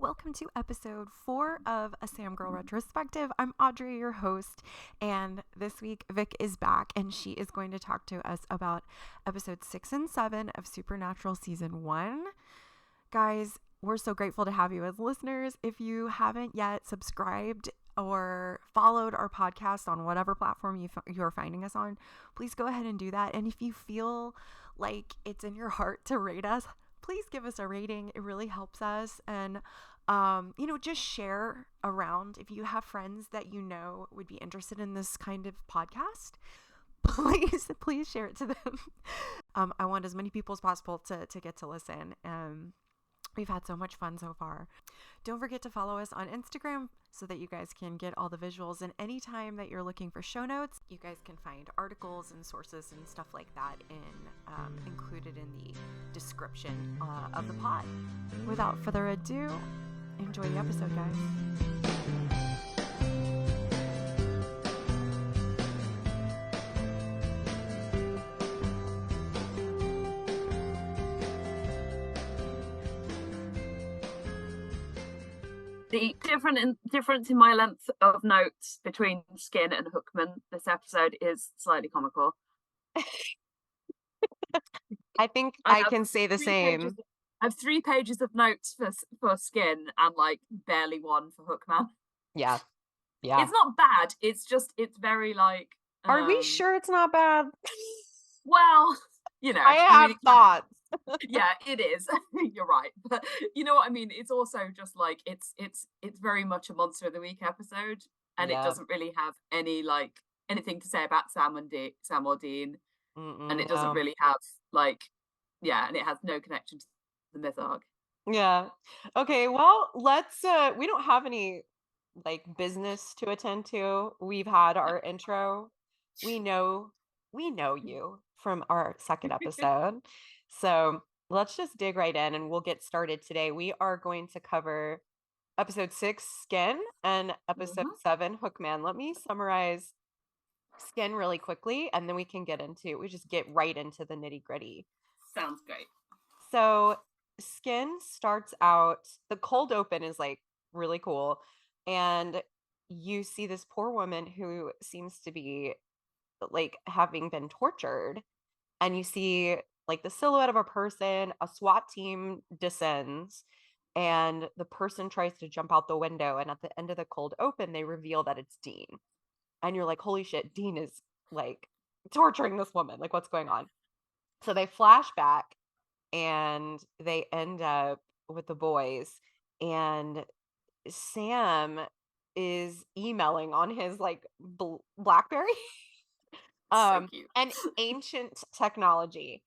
Welcome to episode 4 of A Sam Girl Retrospective. I'm Audrey, your host, and this week Vic is back and she is going to talk to us about episodes 6 and 7 of Supernatural Season 1. Guys, we're so grateful to have you as listeners. If you haven't yet subscribed or followed our podcast on whatever platform you're finding us on, please go ahead and do that. And if you feel like it's in your heart to rate us, please give us a rating. It really helps us. And, just share around if you have friends that you know would be interested in this kind of podcast. Please share it to them. I want as many people as possible to get to listen. We've had so much fun so far. Don't forget to follow us on Instagram so that you guys can get all the visuals. And anytime that you're looking for show notes, you guys can find articles and sources and stuff like that included in the description of the pod. Without further ado, enjoy the episode, guys. The difference in my length of notes between Skin and Hookman this episode is slightly comical. I think I can say the same. I have 3 pages of notes for Skin and like barely one for Hookman. Yeah. It's not bad. It's very like. Are we sure it's not bad? Well, I have thoughts. Yeah, it is. You're right, but you know what I mean. It's also just like it's very much a Monster of the Week episode, and it doesn't really have anything to say about Sam or Dean, and it doesn't really have and it has no connection to the myth arc. Yeah. Okay. Well, let's. We don't have any business to attend to. We've had our intro. We know you from our second episode. So let's just dig right in and we'll get started today. We are going to cover episode 6, Skin, and episode 7, Hookman. Let me summarize Skin really quickly and then we just get right into the nitty gritty. Sounds great. So Skin starts out, the cold open is really cool. And you see this poor woman who seems to be having been tortured, and you see the silhouette of a person. A SWAT team descends and the person tries to jump out the window, and at the end of the cold open they reveal that it's Dean, and you're like, holy shit, Dean is torturing this woman, what's going on? So they flash back and they end up with the boys, and Sam is emailing on his BlackBerry. So cute. And ancient technology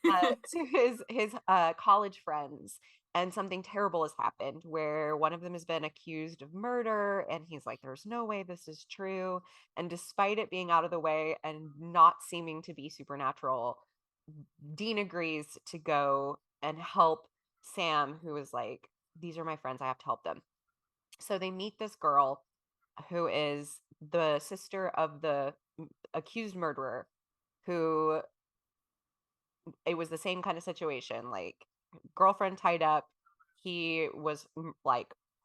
to his college friends, and something terrible has happened where one of them has been accused of murder, and he's like, there's no way this is true. And despite it being out of the way and not seeming to be supernatural, Dean agrees to go and help Sam, who is like, these are my friends, I have to help them. So they meet this girl who is the sister of the accused murderer, who, it was the same kind of situation, girlfriend tied up. He was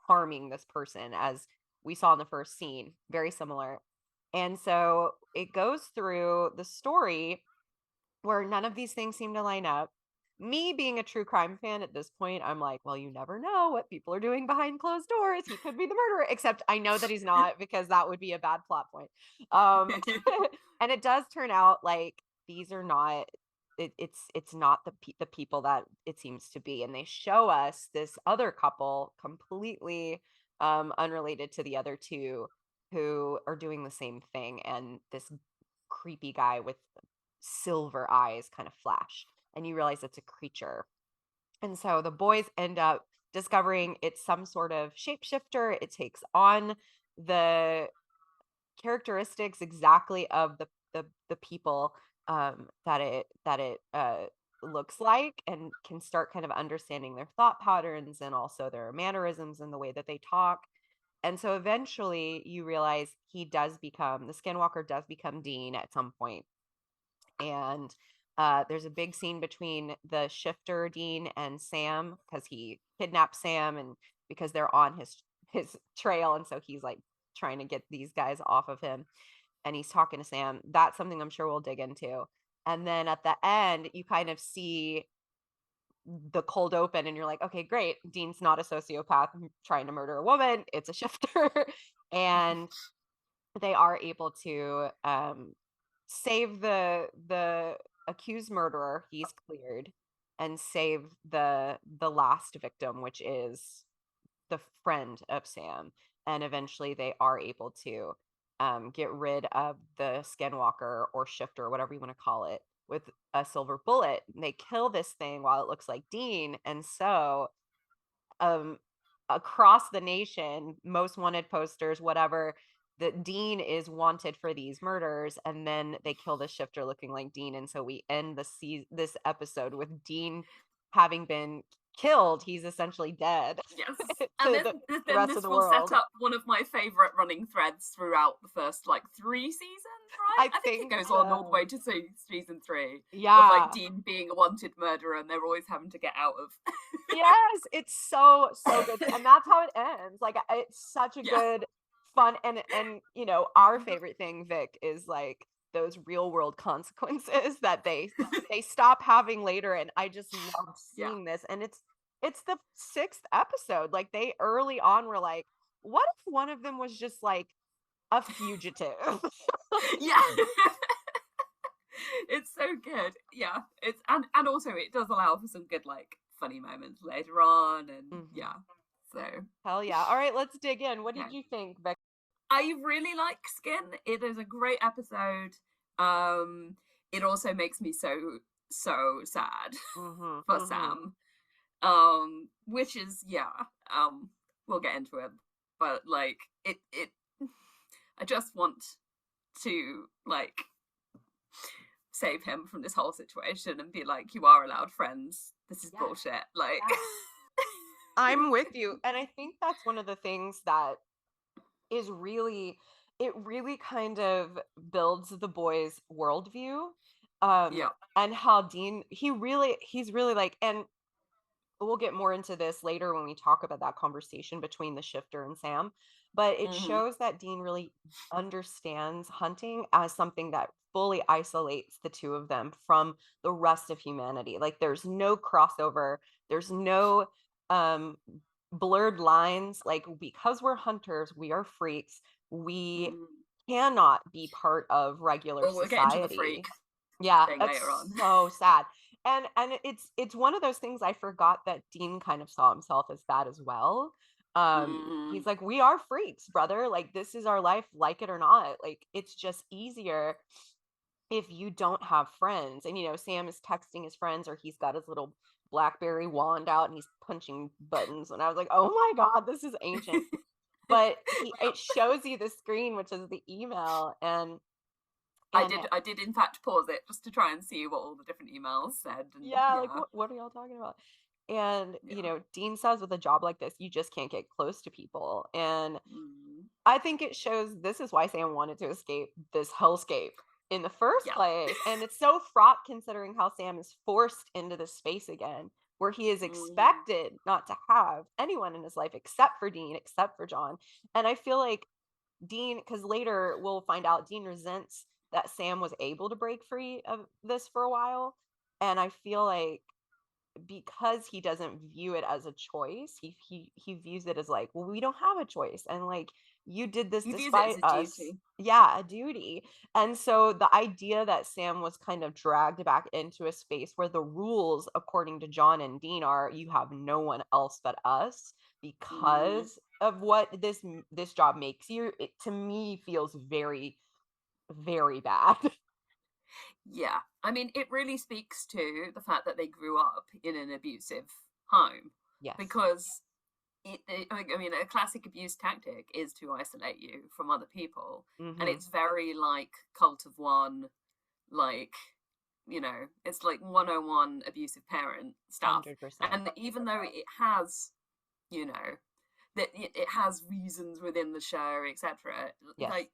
harming this person, as we saw in the first scene, very similar. And so it goes through the story where none of these things seem to line up. Me being a true crime fan at this point, I'm like, well, you never know what people are doing behind closed doors. He could be the murderer, except I know that he's not, because that would be a bad plot point. And it does turn out these are not, it's not the people that it seems to be. And they show us this other couple completely unrelated to the other two, who are doing the same thing. And this creepy guy with silver eyes kind of flash, and you realize it's a creature. And so the boys end up discovering it's some sort of shapeshifter. It takes on the characteristics exactly of the people that it looks like, and can start kind of understanding their thought patterns and also their mannerisms and the way that they talk. And so eventually you realize the Skinwalker does become Dean at some point. And there's a big scene between the shifter Dean and Sam, because he kidnaps Sam and because they're on his trail, and so he's like trying to get these guys off of him, and he's talking to Sam. That's something I'm sure we'll dig into. And then at the end, you kind of see the cold open, and you're like, okay, great. Dean's not a sociopath trying to murder a woman. It's a shifter. And they are able to save the accused murderer. He's cleared, and save the last victim, which is the friend of Sam. And eventually they are able to get rid of the skinwalker or shifter, or whatever you want to call it, with a silver bullet. And they kill this thing while it looks like Dean. And so um, across the nation, most wanted posters, whatever, that Dean is wanted for these murders, and then they kill the shifter looking like Dean, and so we end this episode with Dean having been killed. He's essentially dead Yes. And to then, the then rest of this the will set world. up one of my favorite running threads throughout the first like 3 seasons, right? I I think it think goes on all the way so. to season 3 of like Yeah. Dean being a wanted murderer and they're always having to get out of. Yes, it's so so good, and that's how it ends. Like it's such a Yeah. good, fun, and our favorite thing, Vic, is like those real world consequences that they stop having later, and I just love Yeah. seeing this. And it's the sixth episode. Like they early on were like, what if one of them was just like a fugitive? Yeah. It's so good. Yeah. It's and also it does allow for some good like funny moments later on and Mhm. yeah. So Hell yeah! All right, let's dig in. What did okay. you think, Vic? I really like Skin. It is a great episode. Um, it also makes me so sad Hmm. for Hmm. Sam. Which is yeah. We'll get into it, but like it. I just want to like save him from this whole situation and be like, you are allowed friends. This is Yes. bullshit. Like, Yes. I'm with you. And I think that's one of the things that is really, it really kind of builds the boys' worldview. yeah. And how Dean, he's really like, and we'll get more into this later when we talk about that conversation between the shifter and Sam. But it Hmm. shows that Dean really understands hunting as something that fully isolates the two of them from the rest of humanity. Like there's no crossover, there's no um blurred lines. Like because we're hunters, we are freaks. We Mm. cannot be part of regular Well, we'll get into the freak society. Yeah, thing that's later on. so sad. And it's one of those things. I forgot that Dean kind of saw himself as that as well. Mm. He's like, we are freaks, brother. Like this is our life, like it or not. Like it's just easier if you don't have friends. And Sam is texting his friends, or he's got his little BlackBerry wand out and he's punching buttons. And I was like, oh my God, this is ancient. But Yep. it shows you the screen, which is the email, I and did. I did, in fact, pause it just to try and see what all the different emails said, and yeah, like yeah, what are y'all talking about? And yeah. Dean says with a job like this, you just can't get close to people. And Mm. I think it shows this is why Sam wanted to escape this hellscape in the first Yeah. place. And it's so fraught considering how Sam is forced into this space again, where he is Mm. expected not to have anyone in his life except for Dean, except for John. And I feel like Dean, because later we'll find out Dean resents that Sam was able to break free of this for a while. And I feel like because he doesn't view it as a choice, he views it as like, well, we don't have a choice, and like you did this He views it as despite a us. duty. Yeah, a duty. And so the idea that Sam was kind of dragged back into a space where the rules, according to John and Dean, are you have no one else but us Mm. because of what this job makes you, it to me feels very, very bad. Yeah, I mean, it really speaks to the fact that they grew up in an abusive home, Yes. because I mean, a classic abuse tactic is to isolate you from other people, and Mm-hmm. it's very like cult of one, like it's like 101 abusive parent stuff. 100%. And even though it has, you know, that it has reasons within the show, etc., Yes. like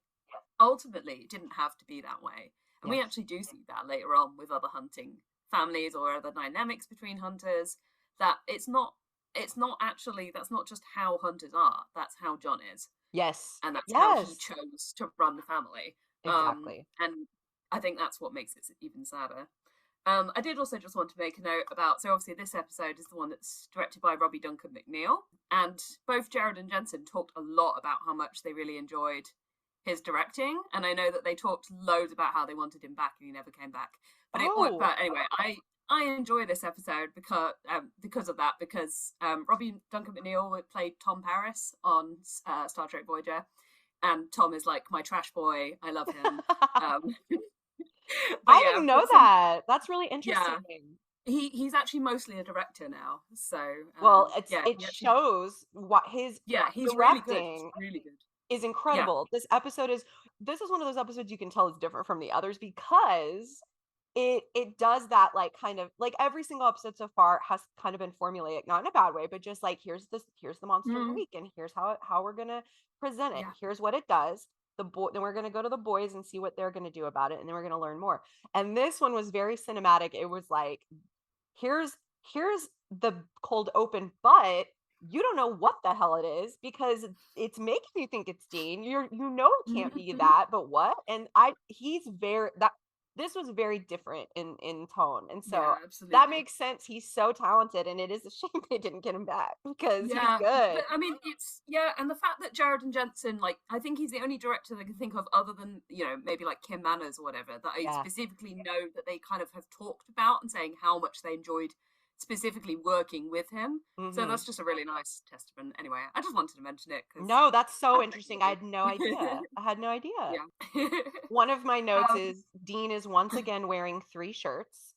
ultimately it didn't have to be that way. And we Yes. actually do see that later on with other hunting families or other dynamics between hunters, that it's not it's not actually, that's not just how hunters are, that's how John is, Yes. and that's how he Yes. chose to run the family. Exactly. And I think that's what makes it even sadder. I did also just want to make a note about, so obviously this episode is the one that's directed by Robbie Duncan McNeil, and both Jared and Jensen talked a lot about how much they really enjoyed his directing, and I know that they talked loads about how they wanted him back and he never came back. Oh. But anyway, I enjoy this episode because of that, because Robbie Duncan McNeil played Tom Paris on Star Trek Voyager, and Tom is like my trash boy. I love him. Um, but I yeah, didn't know but some that. That's really yeah, interesting. he's actually mostly a director now. So Well, yeah, it he actually shows what his yeah, he's really good. He's directing really good. is Yeah. incredible. This is one of those episodes you can tell is different from the others because it does that, like, kind of like every single episode so far has kind of been formulaic, not in a bad way, but just like here's the monster of the Mm, week, and here's how we're gonna present it. yeah. Here's what it does. Then we're gonna go to the boys and see what they're gonna do about it, and then we're gonna learn more. And this one was very cinematic. It was like, here's here's the cold open, but you don't know what the hell it is because it's making you think it's Dean. It can't be Mhm. that, but what? And I he's very that this was very different in tone. And Yeah, so that absolutely. makes sense. He's so talented, and it is a shame they didn't get him back because he's Yeah, but good. I mean, it's yeah, and the fact that Jared and Jensen, like, I think he's the only director that I can think of, other than maybe like Kim Manners or whatever, that I Yeah. specifically know that they kind of have talked about and saying how much they enjoyed specifically working with him. So Hmm. that's just a really nice testament. Anyway, I just wanted to mention it because No, that's I so think interesting. I you had no would. idea. I had no idea. Yeah. One of my notes um, is Dean is once again wearing three shirts.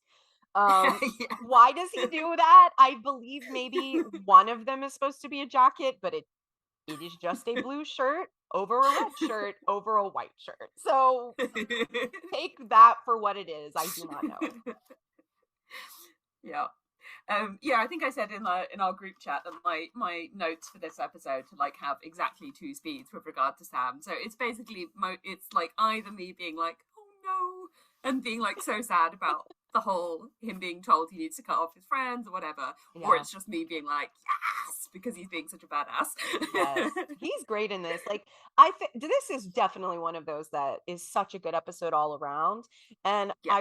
Um, yes. why does he do that? I believe maybe one of them is supposed to be a jacket, but it is just a blue shirt over a red shirt over a white shirt. So take that for what it is. I do not know. Yeah. Yeah, I think I said in our group chat that my notes for this episode to like have exactly two speeds with regard to Sam. So it's basically it's like either me being like, oh no, and being like so sad about the whole him being told he needs to cut off his friends or whatever, or Yeah. it's just me being like, yes, because he's being such a badass. Yes, he's great in this. Like, this is definitely one of those that is such a good episode all around. And Yeah. I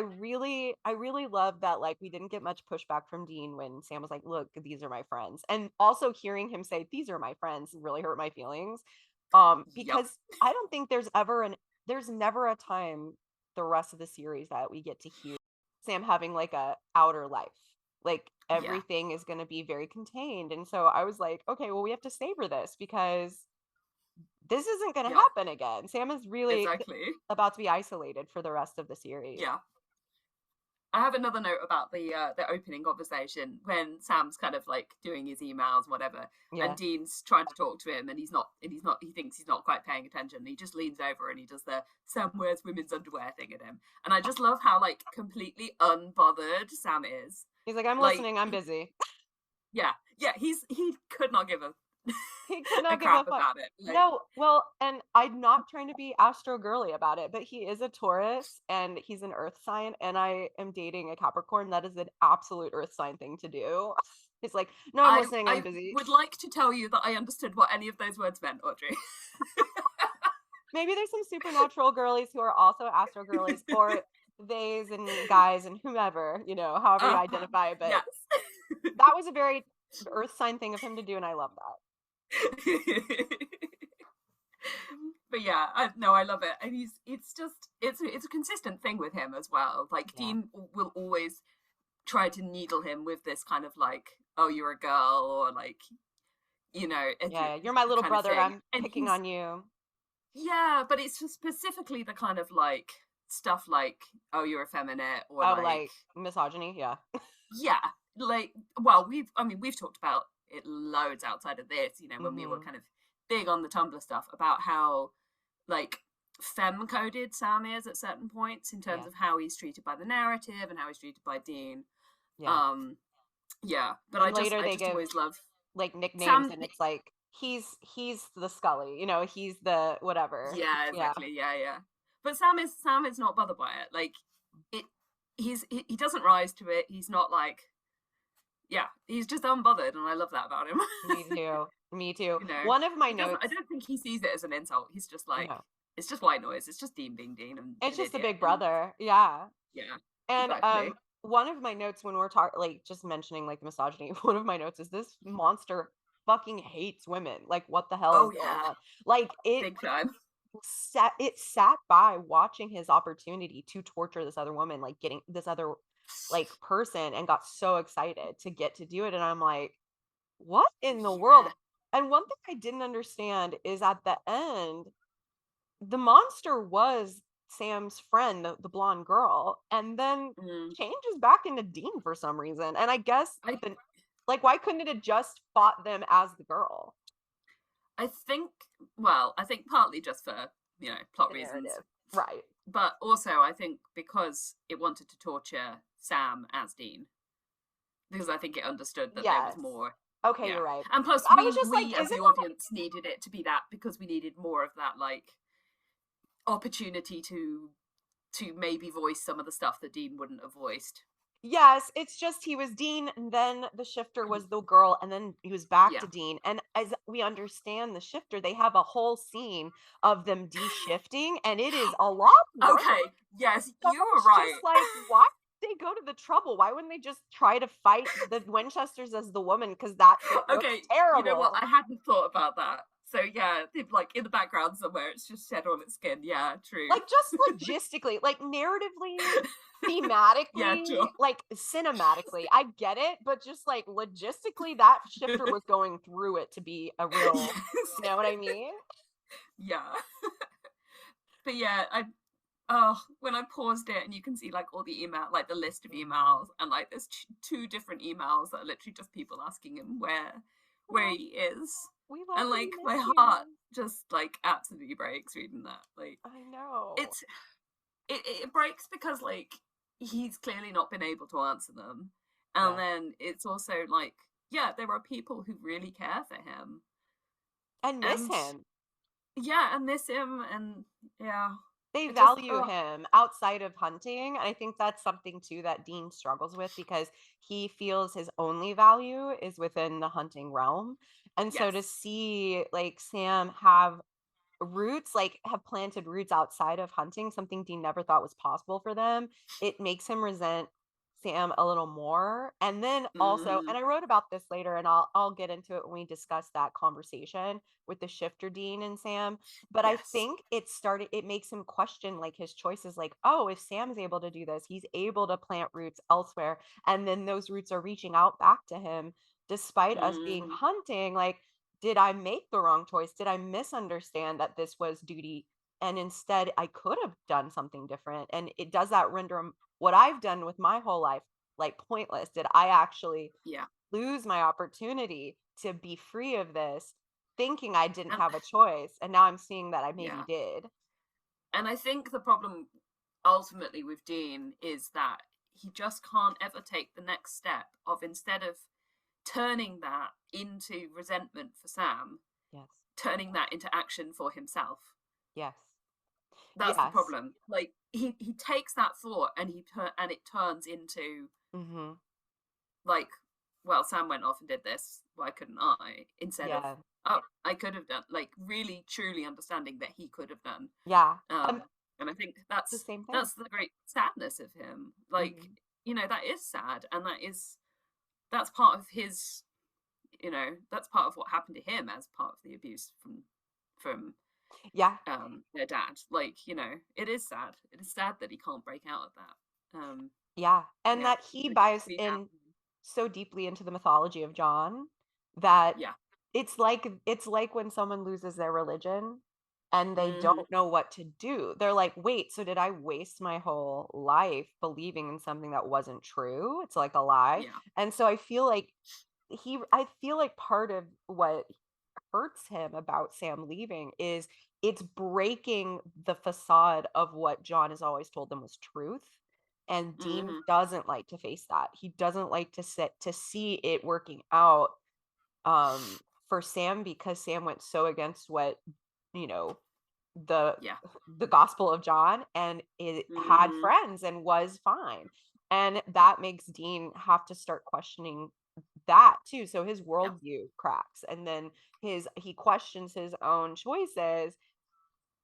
really love that. Like, we didn't get much pushback from Dean when Sam was like, "Look, these are my friends," and also hearing him say, "These are my friends," really hurt my feelings. Yep. Because I don't think there's never a time the rest of the series that we get to hear Sam having like a outer life. Like Yeah. everything is going to be very contained. And so I was like, okay, well, we have to savor this because this isn't going to Yep. happen again. Sam is really Exactly. about to be isolated for the rest of the series. Yeah. I have another note about the opening conversation when Sam's kind of like doing his emails, whatever, and Yeah. Dean's trying to talk to him, and he thinks he's not quite paying attention. And he just leans over and he does the Sam wears women's underwear thing at him, and I just love how like completely unbothered Sam is. He's like, I'm Like, listening. I'm busy. yeah, he could not give a He could a not give a crap fuck. about it. Like, No, well, and I'm not trying to be astro girly about it, but he is a Taurus and he's an earth sign, and I am dating a Capricorn. That is an absolute earth sign thing to do. He's like, no, I'm listening. I'm I busy. would like to tell you that I understood what any of those words meant, Audrey. Maybe there's some supernatural girlies who are also astro girlies, or theys and guys and whomever, however you identify. But Yes. that was a very earth sign thing of him to do, and I love that. But yeah, no, I love it, and it's a consistent thing with him as well. Like, Yeah. Dean will always try to needle him with this kind of like, oh, you're a girl, or like, Yeah. You're my little kind of brother. thing, I'm and picking on you. yeah, but it's just specifically the kind of like stuff like, oh, you're effeminate, or Oh, like, like misogyny. Yeah. yeah, like, well, we've talked about it loads outside of this, when we were Hmm. kind of big on the Tumblr stuff about how like femme coded Sam is at certain points in terms Yeah. of how he's treated by the narrative and how he's treated by Dean. Yeah. Um, yeah, but And later I they just give always love like nicknames, Sam. and it's like he's the Scully. He's the whatever. Yeah, Yeah. exactly. Yeah, yeah. But Sam is not bothered by it. Like, it, he doesn't rise to it. He's not like, Yeah, he's just unbothered, and I love that about him. Me too. Me too. You know, One of my he doesn't. I notes, don't think he sees it as an insult. He's just like, no, it's just white noise. It's just Dean being Dean and it's an just a idiot. big And brother. Yeah. yeah, And exactly. one of my notes when we're talking, like, just mentioning like the misogyny, one of my notes is this monster fucking hates women. Like, what the hell is Oh going yeah, on? Like, big time. it sat by watching his opportunity to torture this other woman, like getting this other like person, and got so excited to get to do it. And I'm like, what in the world? Yeah. And one thing I didn't understand is at the end, the monster was Sam's friend, the blonde girl, and then Mm. changes back into Dean for some reason. And I guess I the like, why couldn't it have just fought them as the girl? I think I think partly just for, plot The reasons, narrative. Right. but also I think because it wanted to torture Sam as Dean, because I think it understood that there was Yes. more. Okay, Yeah. you're right. And plus I was just like, we as isn't the that audience needed it to be that because we needed more of that like opportunity to maybe voice some of the stuff that Dean wouldn't have voiced. yes, it's just he was Dean, and then the shifter was the girl, and then he was back to Yeah. Dean. And as we understand the shifter, they have a whole scene of them de-shifting, and it is a lot of work. Okay. Yes, So you were it's just right. like, why did they go to the trouble? Why wouldn't they just try to fight the Winchesters as the woman? Because that shit looks Okay, you know what? terrible. I hadn't thought about that. So yeah, like in the background somewhere, it's just shed on its skin. Yeah, true. Like, just logistically, like, narratively, Yeah, thematically, sure. like, cinematically, I get it, but just, like, logistically, that shifter was going through it to be a real, Yes. you know what I mean? Yeah. But yeah, I oh, when I paused it and you can see like all the email, like the list of Mhm. emails, and like there's two different emails that are literally just people asking him where "Oh, he is, we love and you, like miss my heart you." just like absolutely breaks reading that. Like I know. it's it breaks because like he's clearly not been able to answer them, and Yeah. then it's also like yeah, there are people who really care for him, And miss and him. yeah, and miss him, and yeah, They it just value him outside of hunting. I think that's something too that Dean struggles with, because he feels his only value is within the hunting realm. And so to yes. see like Sam have roots, like, have planted roots outside of hunting, something Dean never thought was possible for them, it makes him resent Sam a little more. And then also, Hmm. and I wrote about this later, and I'll get into it when we discuss that conversation with the shifter Dean and Sam, but I Yes. think it makes him question like his choices, like, oh, if Sam's able to do this, he's able to plant roots elsewhere, and then those roots are reaching out back to him despite us being Mm, hunting. Like, did I make the wrong choice? Did I misunderstand that this was duty? And instead, I could have done something different. And it does that render what I've done with my whole life like pointless? Did I actually yeah. lose my opportunity to be free of this, thinking I didn't And have a choice? And now I'm seeing that I maybe yeah. did. And I think the problem ultimately with Dean is that he just can't ever take the next step of instead of turning that into resentment for Sam, Yes. turning that into action for himself. Yes. That's the Yes. problem. Like he takes that thought and and it turns into Hmm. like, well, Sam went off and did this. Why couldn't I? Instead of Yeah. oh, I could have done. Like really, truly understanding that he could have done. Yeah. Um, and I think The same thing. that's the great sadness of him. Like, Hmm. that is sad, and that's part of his, that's part of what happened to him as part of the abuse from Yeah. their dad. Like, it is sad. It is sad that he can't break out of that. Yeah. And Yeah, that he like buys we have, in so deeply into the mythology of John that yeah. it's like when someone loses their religion and they Hmm. don't know what to do. They're like, "Wait, so did I waste my whole life believing in something that wasn't true? It's like a lie." Yeah. And so I feel like part of what hurts him about Sam leaving is it's breaking the facade of what John has always told them was truth. And Dean Hmm. doesn't like to face that. He doesn't like to see it working out for Sam, because Sam went so against what, you know, the Yeah. the gospel of John, and it had Hmm. friends and was fine. And that makes Dean have to start questioning that too. So his Yep. worldview cracks, and then he questions his own choices.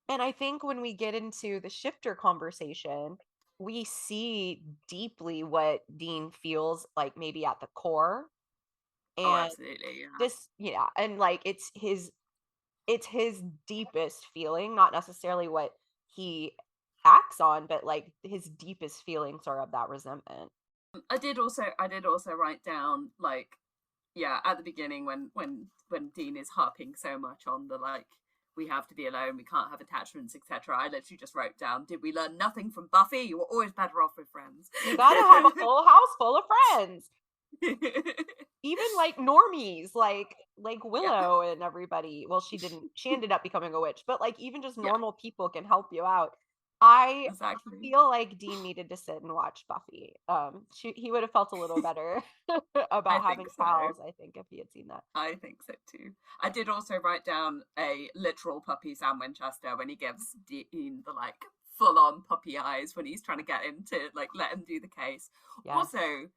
And I think when we get into the shifter conversation, we see deeply what Dean feels like maybe at the core. Oh, And absolutely. Yeah. this, yeah, and like it's his deepest feeling, not necessarily what he acts on, but like his deepest feelings are of that resentment. I did also write down like, yeah, at the beginning when Dean is harping so much on the like, we have to be alone, we can't have attachments, etc. I literally just wrote down, did we learn nothing from Buffy? You were always better off with friends. You gotta have a full house full of friends. Even like normies, like Yeah, Willow and everybody. Well, she ended up becoming a witch, but like even just yeah, normal people can help you out. I exactly. feel like Dean needed to sit and watch Buffy. He would have felt a little better I about having think so. pals, I think, if he had seen that. I think so too. I did also write down a literal puppy Sam Winchester when he gives Dean the like full on puppy eyes when he's trying to get him to like let him do the case. Yes. Also,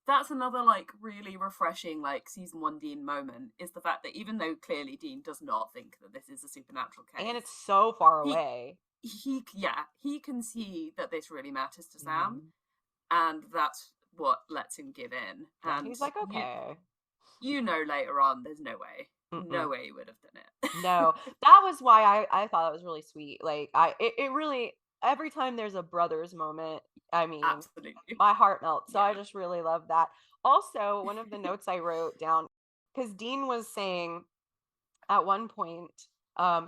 that's another like really refreshing like season one Dean moment is the fact that even though clearly Dean does not think that this is a supernatural And case, it's so far he away. he can see that this really matters to Sam, Mhm. and that's what lets him give in. Yeah, And he's like, you okay. you know later on there's no way. No Mm-mm. way he would have done it. No, that was why I thought it was really sweet. Like it really every time there's a brothers moment, I mean, Absolutely. my heart melts. So I Yeah. just really love that. Also, one of the notes I wrote down because Dean was saying at one point,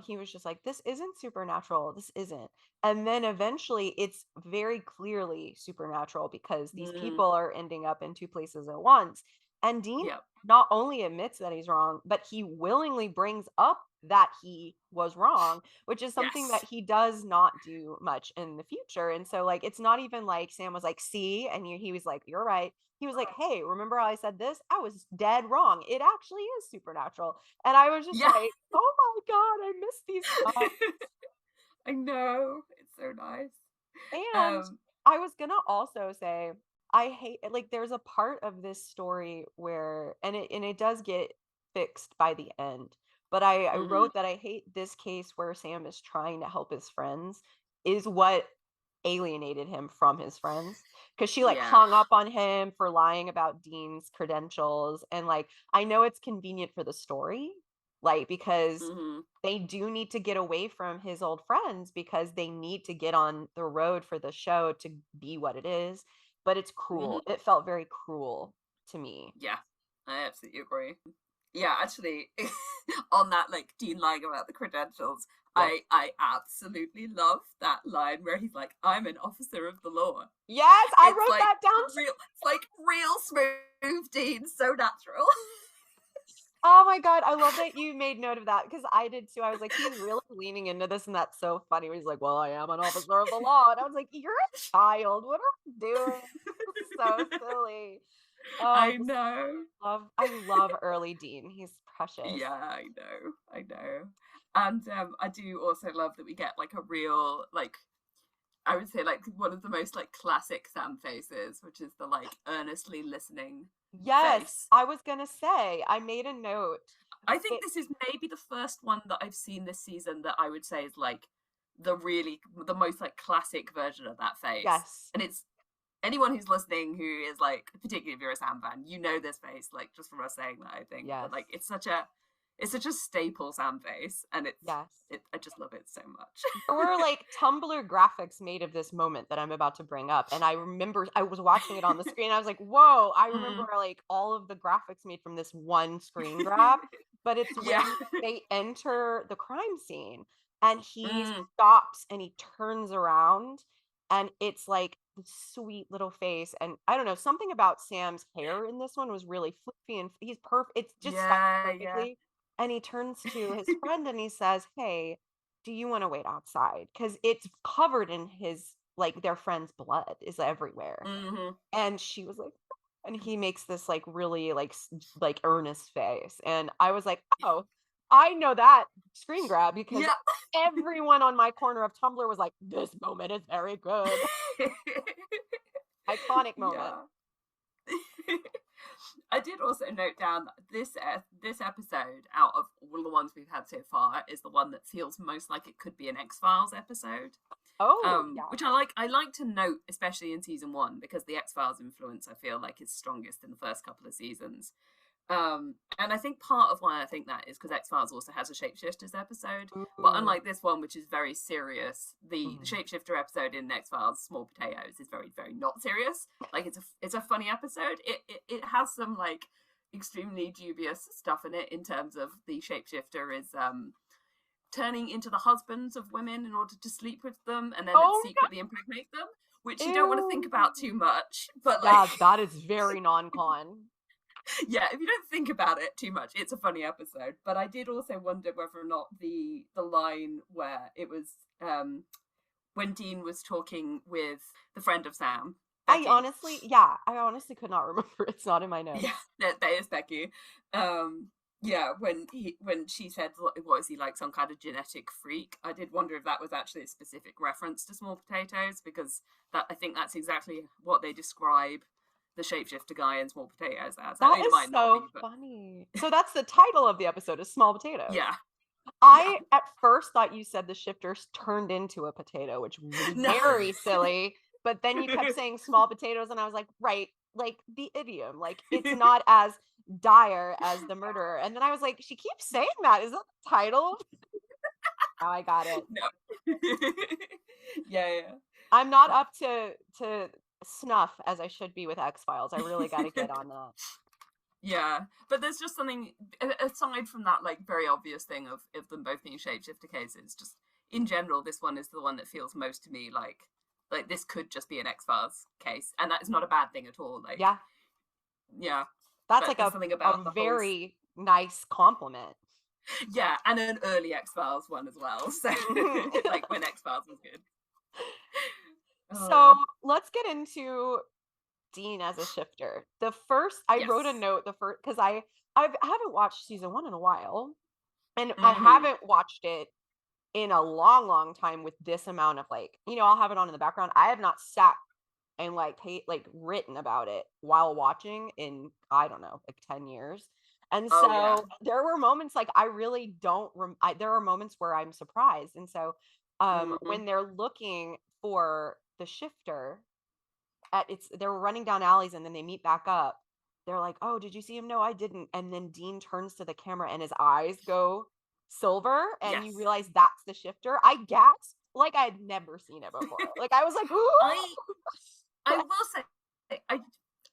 he was just like, "This isn't supernatural. This isn't." And then eventually, it's very clearly supernatural because these Mm, people are ending up in two places at once. And Dean yeah. not only admits that he's wrong, but he willingly brings up that he was wrong, which is something that Yes. he does not do much in the future. And so, like, it's not even like Sam was like, "See," and he was like, "You're right." He was like, "Hey, remember how I said this? I was dead wrong. It actually is supernatural." And I was just Yeah. like, "Oh my god, I miss these times." I know. It's so nice. And Um, I was gonna also say, I hate like there's a part of this story where and it does get fixed by the end. But I mhm. wrote that I hate this case where Sam is trying to help his friends is what alienated him from his friends because she like Yeah. hung up on him for lying about Dean's credentials. And like I know it's convenient for the story, like because Mhm. they do need to get away from his old friends because they need to get on the road for the show to be what it is, but it's Mhm. cruel. It felt very cruel to me. Yeah. I absolutely agree. Yeah, actually, on that, like Dean lying about the credentials, Yes. I absolutely love that line where he's like, "I'm an officer of the law." Yes, I It's wrote like that down. it's like real smooth Dean, so natural. Oh my god, I love that you made note of that because I did too. I was like, he's really leaning into this, and that's so funny. When he's like, "Well, I am an officer of the law," and I was like, "You're a child. What are you doing? This is so silly." Oh, I know. I love early Dean. He's precious. Yeah, I know. I know. And I do also love that we get like a real like, I would say like one of the most like classic Sam faces, which is the like earnestly listening Yes, face. I was gonna say. I made a note. I think It, this is maybe the first one that I've seen this season that I would say is like the most like classic version of that face. yes, And it's anyone who's listening who is like, particularly if you're a Sam fan, you know this face, like just from us saying that, I think. But yes, like it's such a staple Sam face, and yes. I just love it so much. There were like Tumblr graphics made of this moment that I'm about to bring up. And I remember I was watching it on the screen. I was like, whoa, I remember Mm. like all of the graphics made from this one screen grab. But it's Yeah. when they enter the crime scene and he Mm. stops and he turns around and it's like this sweet little face. And I don't know, something about Sam's hair in this one was really fluffy and he's perfect. It's just styled Yeah, yeah. perfectly. And he turns to his friend and he says, "Hey, do you wanna wait outside?" Because it's covered in his like, their friend's blood is everywhere. Hmm. And she was like and he makes this, like, really, like, like, earnest face, and I was like, "Oh, I know that screen grab," because Yeah. everyone on my corner of Tumblr was like, "This moment is very good." Iconic moment. Yeah. I did also note down that this episode, out of all the ones we've had so far, is the one that feels most like it could be an X-Files episode. Oh, yeah. Which I like to note, especially in season 1, because the X-Files influence I feel like is strongest in the first couple of seasons. And I think part of why I think that is because X-Files also has a shapeshifters episode, but Ooh. unlike this one, which is very serious, the Mm. shapeshifter episode in X-Files Small Potatoes is very, very not serious. Like, it's a funny episode. It has some like extremely dubious stuff in it, in terms of the shapeshifter is turning into the husbands of women in order to sleep with them and then Oh secretly impregnate them, which my you don't want to think ew. about too much, but like, Yeah, that is very non-con. yeah, if you don't think about it too much, it's a funny episode. But I did also wonder whether or not the line where it was when Dean was talking with the friend of Sam, Becky. I honestly could not remember. It's not in my Yeah, notes. that is Becky. Yeah, when she said, "What is he, like some kind of genetic freak?" I did wonder if that was actually a specific reference to Small Potatoes, because I think that's exactly what they describe the shapeshifter guy in Small Potatoes as. I That mean, it is might not be, so but funny. So that's the title of the episode, is Small Potatoes. yeah, yeah. I at first thought you said the shifters turned into a potato, which would be No. very silly. But then you kept saying small potatoes, and I was like, right, like the idiom, like it's not as dire as the murderer. And then I was like, she keeps saying that. Is that the title? Now I got it. No. Yeah, I'm not up to snuff as I should be with X-Files. I really got to yeah. get on that. Yeah, but there's just something aside from that, like very obvious thing of them both being shapeshifter cases. Just in general, this one is the one that feels most to me like this could just be an X-Files case, and that is not a bad thing at all. Like, Yeah, yeah, that's but like there's a something a about the whole, very nice compliment. yeah, and an early X-Files one as well. So like when X-Files was good. So Oh let's get into Dean as a shifter. The first, I wrote a yes. note the first because I haven't watched season one in a while, and I Hmm. haven't watched it in a long, long time with this amount of like, I'll have it on in the background. I have not sat and like written about it while watching in, I don't know, like 10 years. And Oh yeah. so there were moments like I really don't. There are moments where I'm surprised, and so Hmm. when they're looking for the shifter they're running down alleys and then they meet back up. They're like, "Oh, did you see him?" "No, I didn't." And then Dean turns to the camera and his eyes go silver and you Yes. realize that's the shifter. I gasped like I'd never seen it before. Like I was like, I I "Ooh!" will say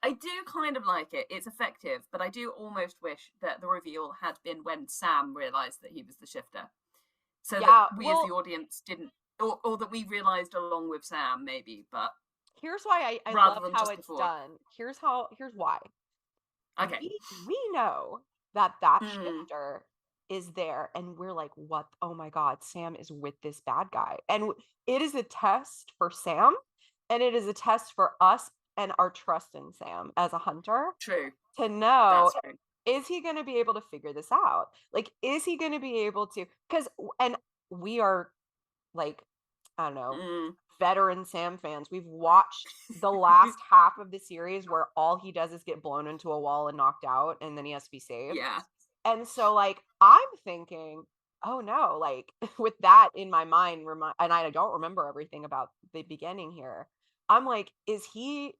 I do kind of like it. It's effective, but I do almost wish that the reveal had been when Sam realized that he was the shifter, so that Yeah, we as the well, audience didn't, or that we realized along with Sam maybe, but here's why I rather love than how just it's before. done. Here's why. Okay. We know that Hmm. shifter is there and we're like, what? Oh my god, Sam is with this bad guy. And it is a test for Sam and it is a test for us and our trust in Sam as a hunter True. to know, That's true. is he going to be able to figure this out? Like, is he going to be able to, because and we are like, I don't know, Mm. veteran Sam fans. We've watched the last half of the series where all he does is get blown into a wall and knocked out, and then he has to be saved. Yeah. And so, like, I'm thinking, oh no, like, with that in my mind, and I don't remember everything about the beginning here. I'm like, is he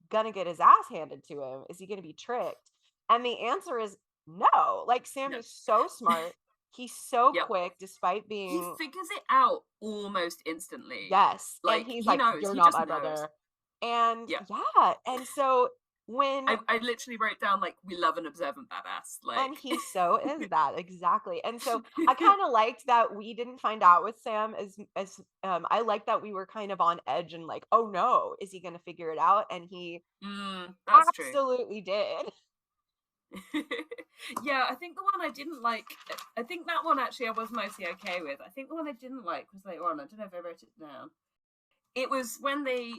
gonna get his ass handed to him? Is he gonna be tricked? And the answer is no. Like, Sam No. is so smart. He's so Yep. quick, despite He being. figures it out almost instantly. Yes, and Like he's he like, knows. "You're He not just my knows. brother." And Yeah. yeah, and so when I literally wrote down like we love an observant badass. and Like. he so is that, exactly. And so I kinda liked that we didn't find out with Sam I like that we were kind of on edge and like, "Oh no, is he gonna figure it out?" And he That's true. absolutely did. Yeah, I think the one I didn't like. I think that one actually I was mostly okay with. I think the one I didn't like was later on. I don't know if I wrote it down. It was when they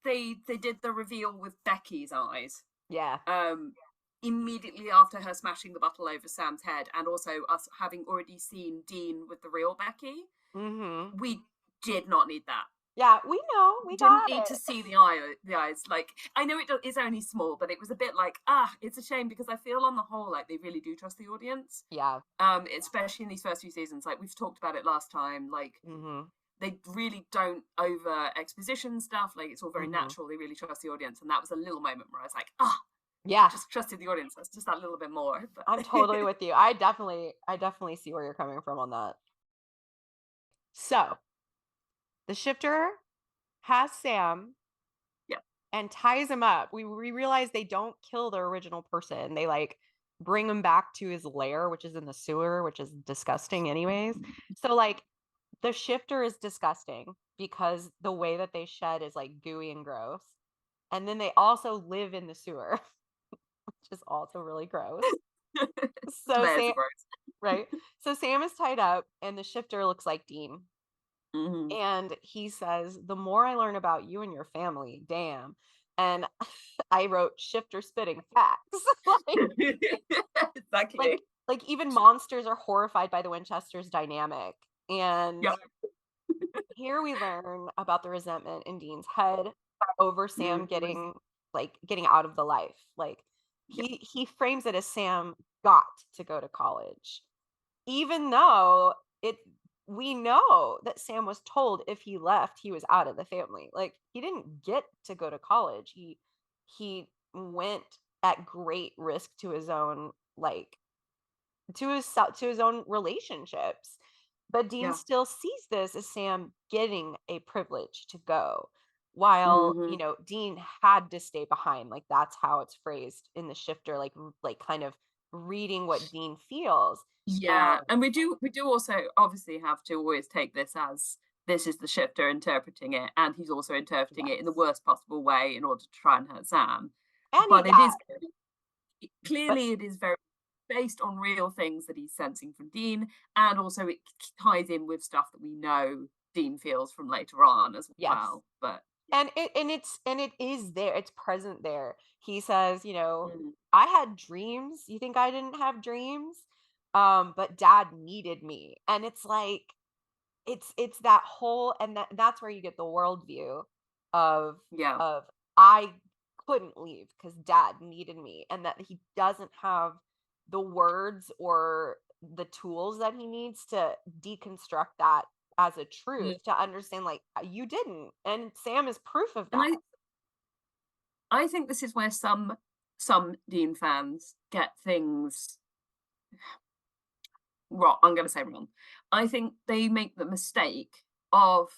did the reveal with Becky's eyes. Yeah. Um, Immediately after her smashing the bottle over Sam's head, and also us having already seen Dean with the real Becky, Mhm. we did not need that. Yeah, we know, we Didn't got need to it. see the eyes. Like, I know it's only small, but it was a bit like, it's a shame because I feel on the whole like they really do trust the audience. Yeah. Especially in these first few seasons, like we've talked about it last time, like Mhm. they really don't over exposition stuff. Like it's all very Mhm. natural. They really trust the audience, and that was a little moment where I was like, if you Yeah, just trusted the audience, that's just that little bit more. But I'm totally with you. I definitely see where you're coming from on that. So, the shifter has Sam yeah, and ties him up. We realize they don't kill the original person. They like bring him back to his lair, which is in the sewer, which is disgusting anyways. So like the shifter is disgusting because the way that they shed is like gooey and gross. And then they also live in the sewer, which is also really gross. So layers Sam, of gross. right? So Sam is tied up and the shifter looks like Dean. Hmm. And he says, "The more I learn about you and your family, damn." And I wrote shifter spitting facts. Like Exactly. like even monsters are horrified by the Winchester's dynamic. And Yeah. here we learn about the resentment in Dean's head over Sam Hmm. getting out of the life. Like Yeah. he frames it as Sam got to go to college. Even though it we know that Sam was told if he left, he was out of the family. Like he didn't get to go to college. He went at great risk to his own to his own relationships. But Dean Yeah. still sees this as Sam getting a privilege to go. While, Hmm. Dean had to stay behind. Like that's how it's phrased in the shifter, like kind of reading what Dean feels. Yeah, And and we do also obviously have to always take this as this is the shifter interpreting it, and he's also interpreting it in the yes. worst possible way in order to try and hurt Sam. And But it yeah, is but clearly it is very based on real things that he's sensing from Dean, and also it ties in with stuff that we know Dean feels from later on as yes. well. But And it is there. It's present there. He says, mm, "I had dreams. You think I didn't have dreams? But dad needed me." And it's like it's that whole and that's where you get the worldview of yeah, of I couldn't leave because dad needed me, and that he doesn't have the words or the tools that he needs to deconstruct that as a yeah. truth to understand like you didn't, and Sam is proof of And that. I think this is where some Dean fans get things wrong. I'm going to say wrong. I think they make the mistake of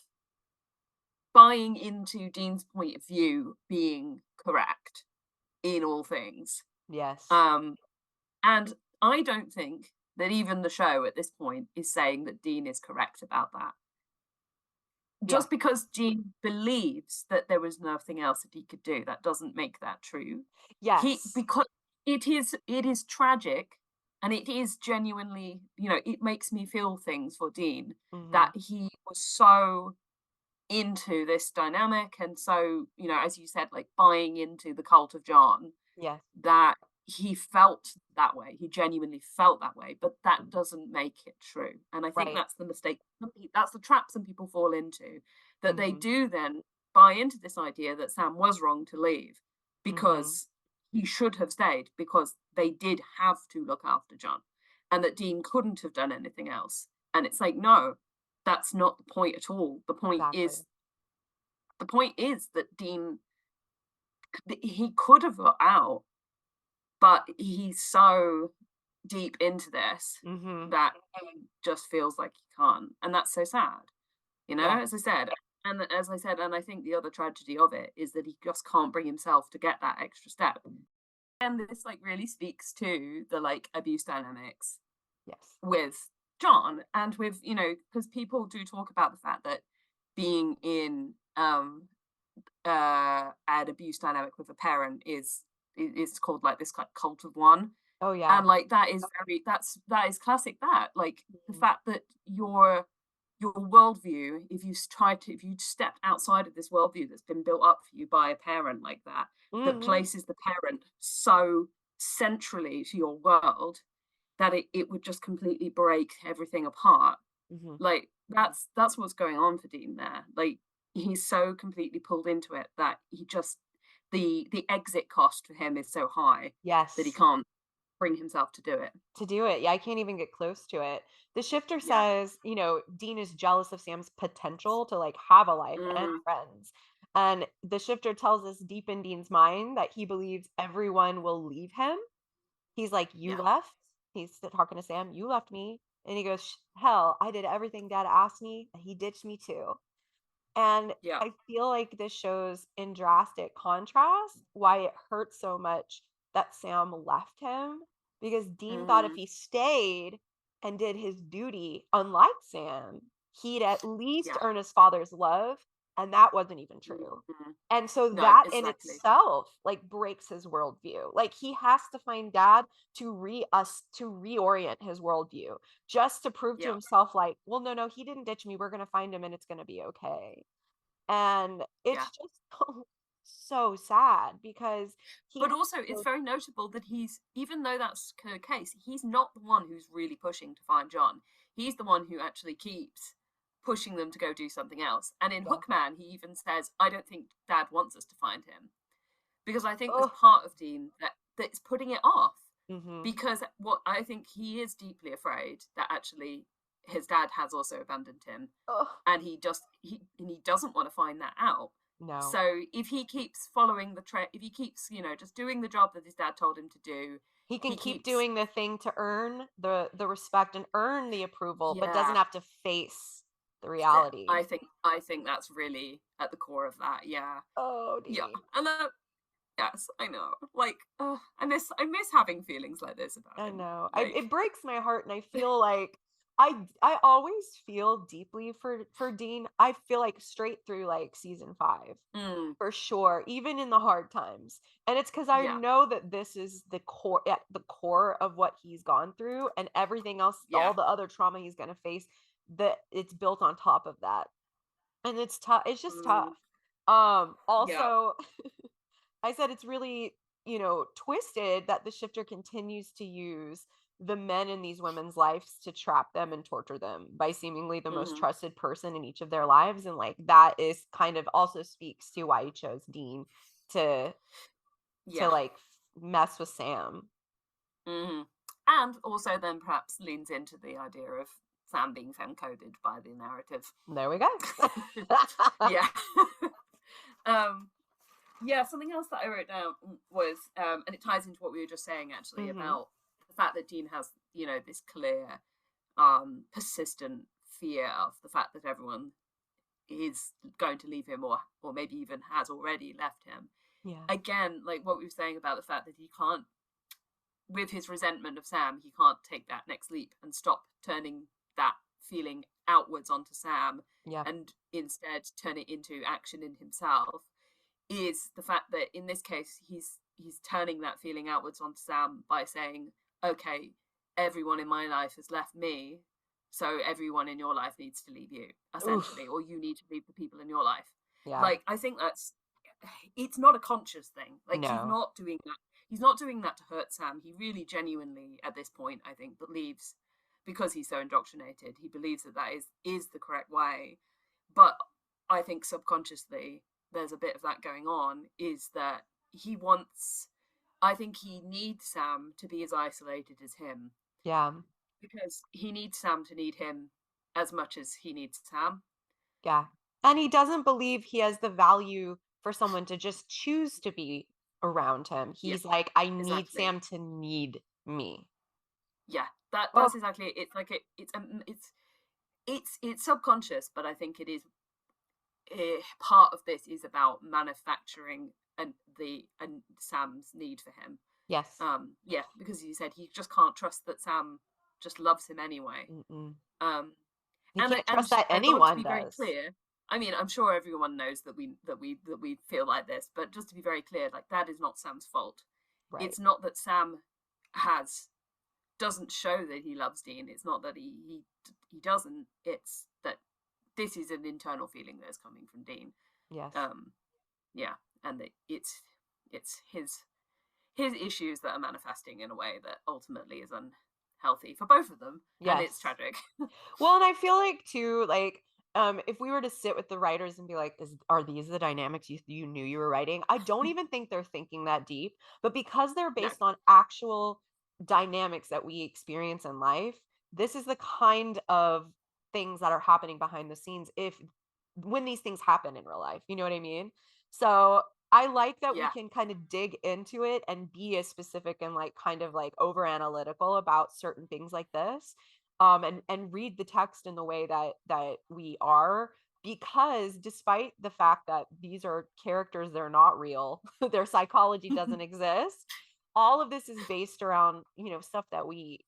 buying into Dean's point of view being correct in all things. Yes. Um, and I don't think that even the show at this point is saying that Dean is correct about that. Yeah. Just because Dean believes that there was nothing else that he could do, that doesn't make that true. He Yes. because it is tragic and it is genuinely, it makes me feel things for Dean that Mhm. he was so into this dynamic and so, as you said, like buying into the cult of John Yes. that he felt that way. He genuinely felt that way, but that doesn't make it true. And I think Right. that's the mistake. That's the trap some people fall into, that they Mhm. do then buy into this idea that Sam was wrong to leave Mhm. because he should have stayed because they did have to look after John and that Dean couldn't have done anything else. And it's like, no, that's not the point at all. Exactly. The point is that Dean he could have got out, but he's so deep into this Mhm. that he just feels like he can't, and that's so sad, Yeah. as I said. And as I said, and I think the other tragedy of it is that he just can't bring himself to get that extra step. And this like really speaks to the like abuse dynamics Yes. with John and with, because people do talk about the fact that being in an abuse dynamic with a parent is called like this like cult of one. Oh, yeah. And like that is classic, that like the Mhm. fact that your worldview, if you step outside of this worldview that's been built up for you by a parent like that, that Mhm. places the parent so centrally to your world that it would just completely break everything apart. Mhm. Like that's what's going on for Dean there. Like he's so completely pulled into it that he just the exit cost for him is so high that he Yes. can't bring himself to do it. To do it. Yeah, I can't even get close to it. The shifter Yeah. says, Dean is jealous of Sam's potential to like have a life and Mhm. friends. And the shifter tells us deep in Dean's mind that he believes everyone will leave him. He's like, "You Yeah. left?" He's talking to Sam, "You left me." And he goes, "Hell, I did everything Dad asked me, and he ditched me too." And Yeah. I feel like this shows in drastic contrast why it hurts so much that Sam left him, because Dean thought if Mhm. he stayed and did his duty, unlike Sam, he'd at least Yeah. earn his father's love, and that wasn't even true. Mhm. And so No, that in exactly. itself like breaks his worldview. Like he has to find Dad to reorient his worldview just to prove to Yeah. himself like, well, no, he didn't ditch me. We're gonna find him and it's gonna be okay. And Yeah. it's just so sad because he But has also, it's those. very notable that he's, even though that's the case, he's not the one who's really pushing to find John. He's the one who actually keeps pushing them to go do something else. And in Yeah. Hookman, he even says, I don't think Dad wants us to find him. Because I think there's Oh. part of Dean that's putting it off. Mhm. Because what I think he is deeply afraid that actually his dad has also abandoned him, Oh. and he doesn't want to find that out. No. So if he keeps following the trend, if he keeps just doing the job that his dad told him to do, He can he keep keeps doing the thing to earn the respect and earn the approval, but doesn't yeah. have to face the That's it. reality. I think that's really at the core of that. Yeah, Oh, yeah, Dean. and that yes, I know. Like, I miss having feelings like this about I him. know. Like, It breaks my heart, and I feel like I always feel deeply for Dean. I feel like straight through like season 5. mm, For sure, even in the hard times. And it's because I yeah, know that this is the core at the core of what he's gone through, and everything else, yeah, all the other trauma he's gonna face, that it's built on top of that. And it's tough. It's just mm, tough. yeah. Also, I said it's really, twisted that the shifter continues to use the men in these women's lives to trap them and torture them by seemingly the most Hmm. trusted person in each of their lives. And like that is kind of also speaks to why he chose Dean to Yeah. like mess with Sam. Hmm. And also then perhaps leans into the idea of Sam being femme-coded by the narrative. There we go. Yeah. um, yeah, something else that I wrote down was, and it ties into what we were just saying actually Hmm. about the fact that Dean has, this clear, persistent fear of the fact that everyone is going to leave him or maybe even has already left him. Yeah. Again, like what we were saying about the fact that he can't, with his resentment of Sam, he can't take that next leap and stop turning that feeling outwards onto Sam Yeah. and instead turn it into action in himself. Is the fact that in this case he's turning that feeling outwards onto Sam by saying, okay, everyone in my life has left me, so everyone in your life needs to leave you, essentially, Oof. or you need to leave the people in your life. Yeah. Like, I think it's not a conscious thing. Like, No. he's not doing that to hurt Sam. He really genuinely at this point, I think, believes, because he's so indoctrinated, he believes that is the correct way. But I think subconsciously there's a bit of that going on, is that he wants, I think he needs Sam to be as isolated as him, Yeah. because he needs Sam to need him as much as he needs Sam. Yeah. And he doesn't believe he has the value for someone to just choose to be around him. Yeah, He's like, I need exactly. Sam to need me. Yeah, Oh, that's exactly it. It's like it's subconscious, but I think it is, part of this is about manufacturing and Sam's need for him. yes. Yeah, because he said he just can't trust that Sam just loves him anyway. Mm-mm. Um, He and can't trust that I thought, to anyone be very does. clear, I mean, I'm sure everyone knows that we feel like this, but just to be very clear, like, that is not Sam's fault. Right. It's not that Sam has doesn't show that he loves Dean. It's not that he doesn't. It's that this is an internal feeling that's coming from Dean. Yes. Um, yeah, and that it's his issues that are manifesting in a way that ultimately is unhealthy for both of them, and it's Yes. tragic. Well, and I feel like too, like if we were to sit with the writers and be like, are these the dynamics you knew you were writing? I don't even think they're thinking that deep, but because they're No. based on actual dynamics that we experience in life, this is the kind of things that are happening behind the scenes if when these things happen in real life, you know what I mean? So I like that we Yeah. can kind of dig into it and be as specific and like kind of like over analytical about certain things like this, and read the text in the way that we are, because despite the fact that these are characters, they're not real, their psychology doesn't exist, all of this is based around, stuff that we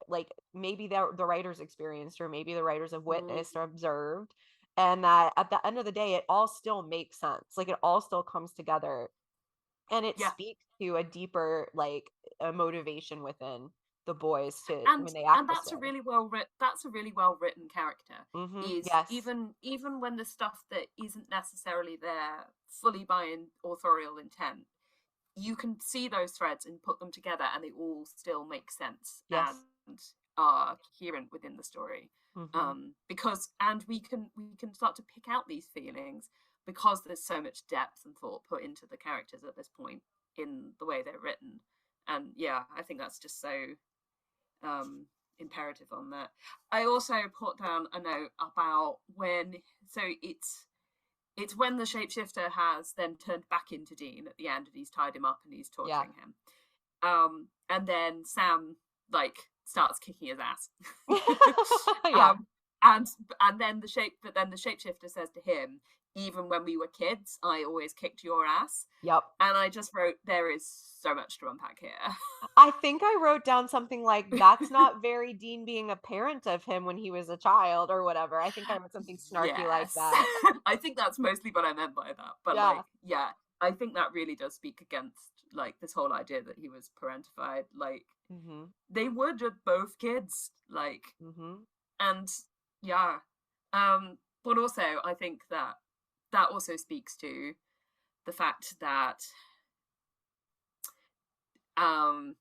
like, maybe the writers experienced, or maybe the writers have Mm, witnessed or observed, and that at the end of the day it all still makes sense, like it all still comes together, and it yeah. speaks to a deeper, like, a motivation within the boys to and when they act and this that's a way. really that's a really well written character. Is Yes. even when the stuff that isn't necessarily there fully by authorial intent, you can see those threads and put them together and they all still make sense Yes. and are coherent within the story. Mhm. Because and we can start to pick out these feelings because there's so much depth and thought put into the characters at this point in the way they're written. And yeah, I think that's just so imperative on that. I also put down a note about when, so it's when the shapeshifter has then turned back into Dean at the end and he's tied him up and he's Yeah. torturing him. And then Sam like starts kicking his ass. Yeah. um, and then the shapeshifter says to him, "Even when we were kids, I always kicked your ass." Yep. And I just wrote, there is so much to unpack here. I think I wrote down something like, "That's not very Dean being a parent of him when he was a child," or whatever. I think I wrote something snarky like Yes. that. I think that's mostly what I meant by that. But Yeah. like, yeah, I think that really does speak against like this whole idea that he was parentified. Like Mhm. they were just both kids. Like, Mhm. and yeah. But also I think that that also speaks to the fact that um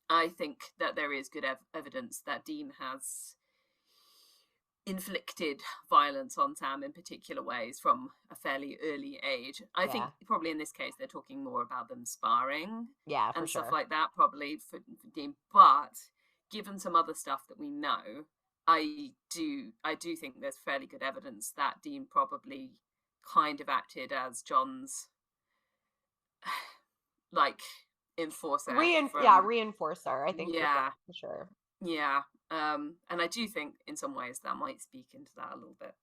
I think that there is good evidence that Dean has inflicted violence on Sam in particular ways from a fairly early age. I think Yeah. probably in this case they're talking more about them sparring Yeah, for and stuff sure. like that, probably for Dean. But given some other stuff that we know, I do think there's fairly good evidence that Dean probably kind of acted as John's like enforcer from Reinforcer, I think you're right, yeah, for sure. yeah. And I do think in some ways that might speak into that a little bit.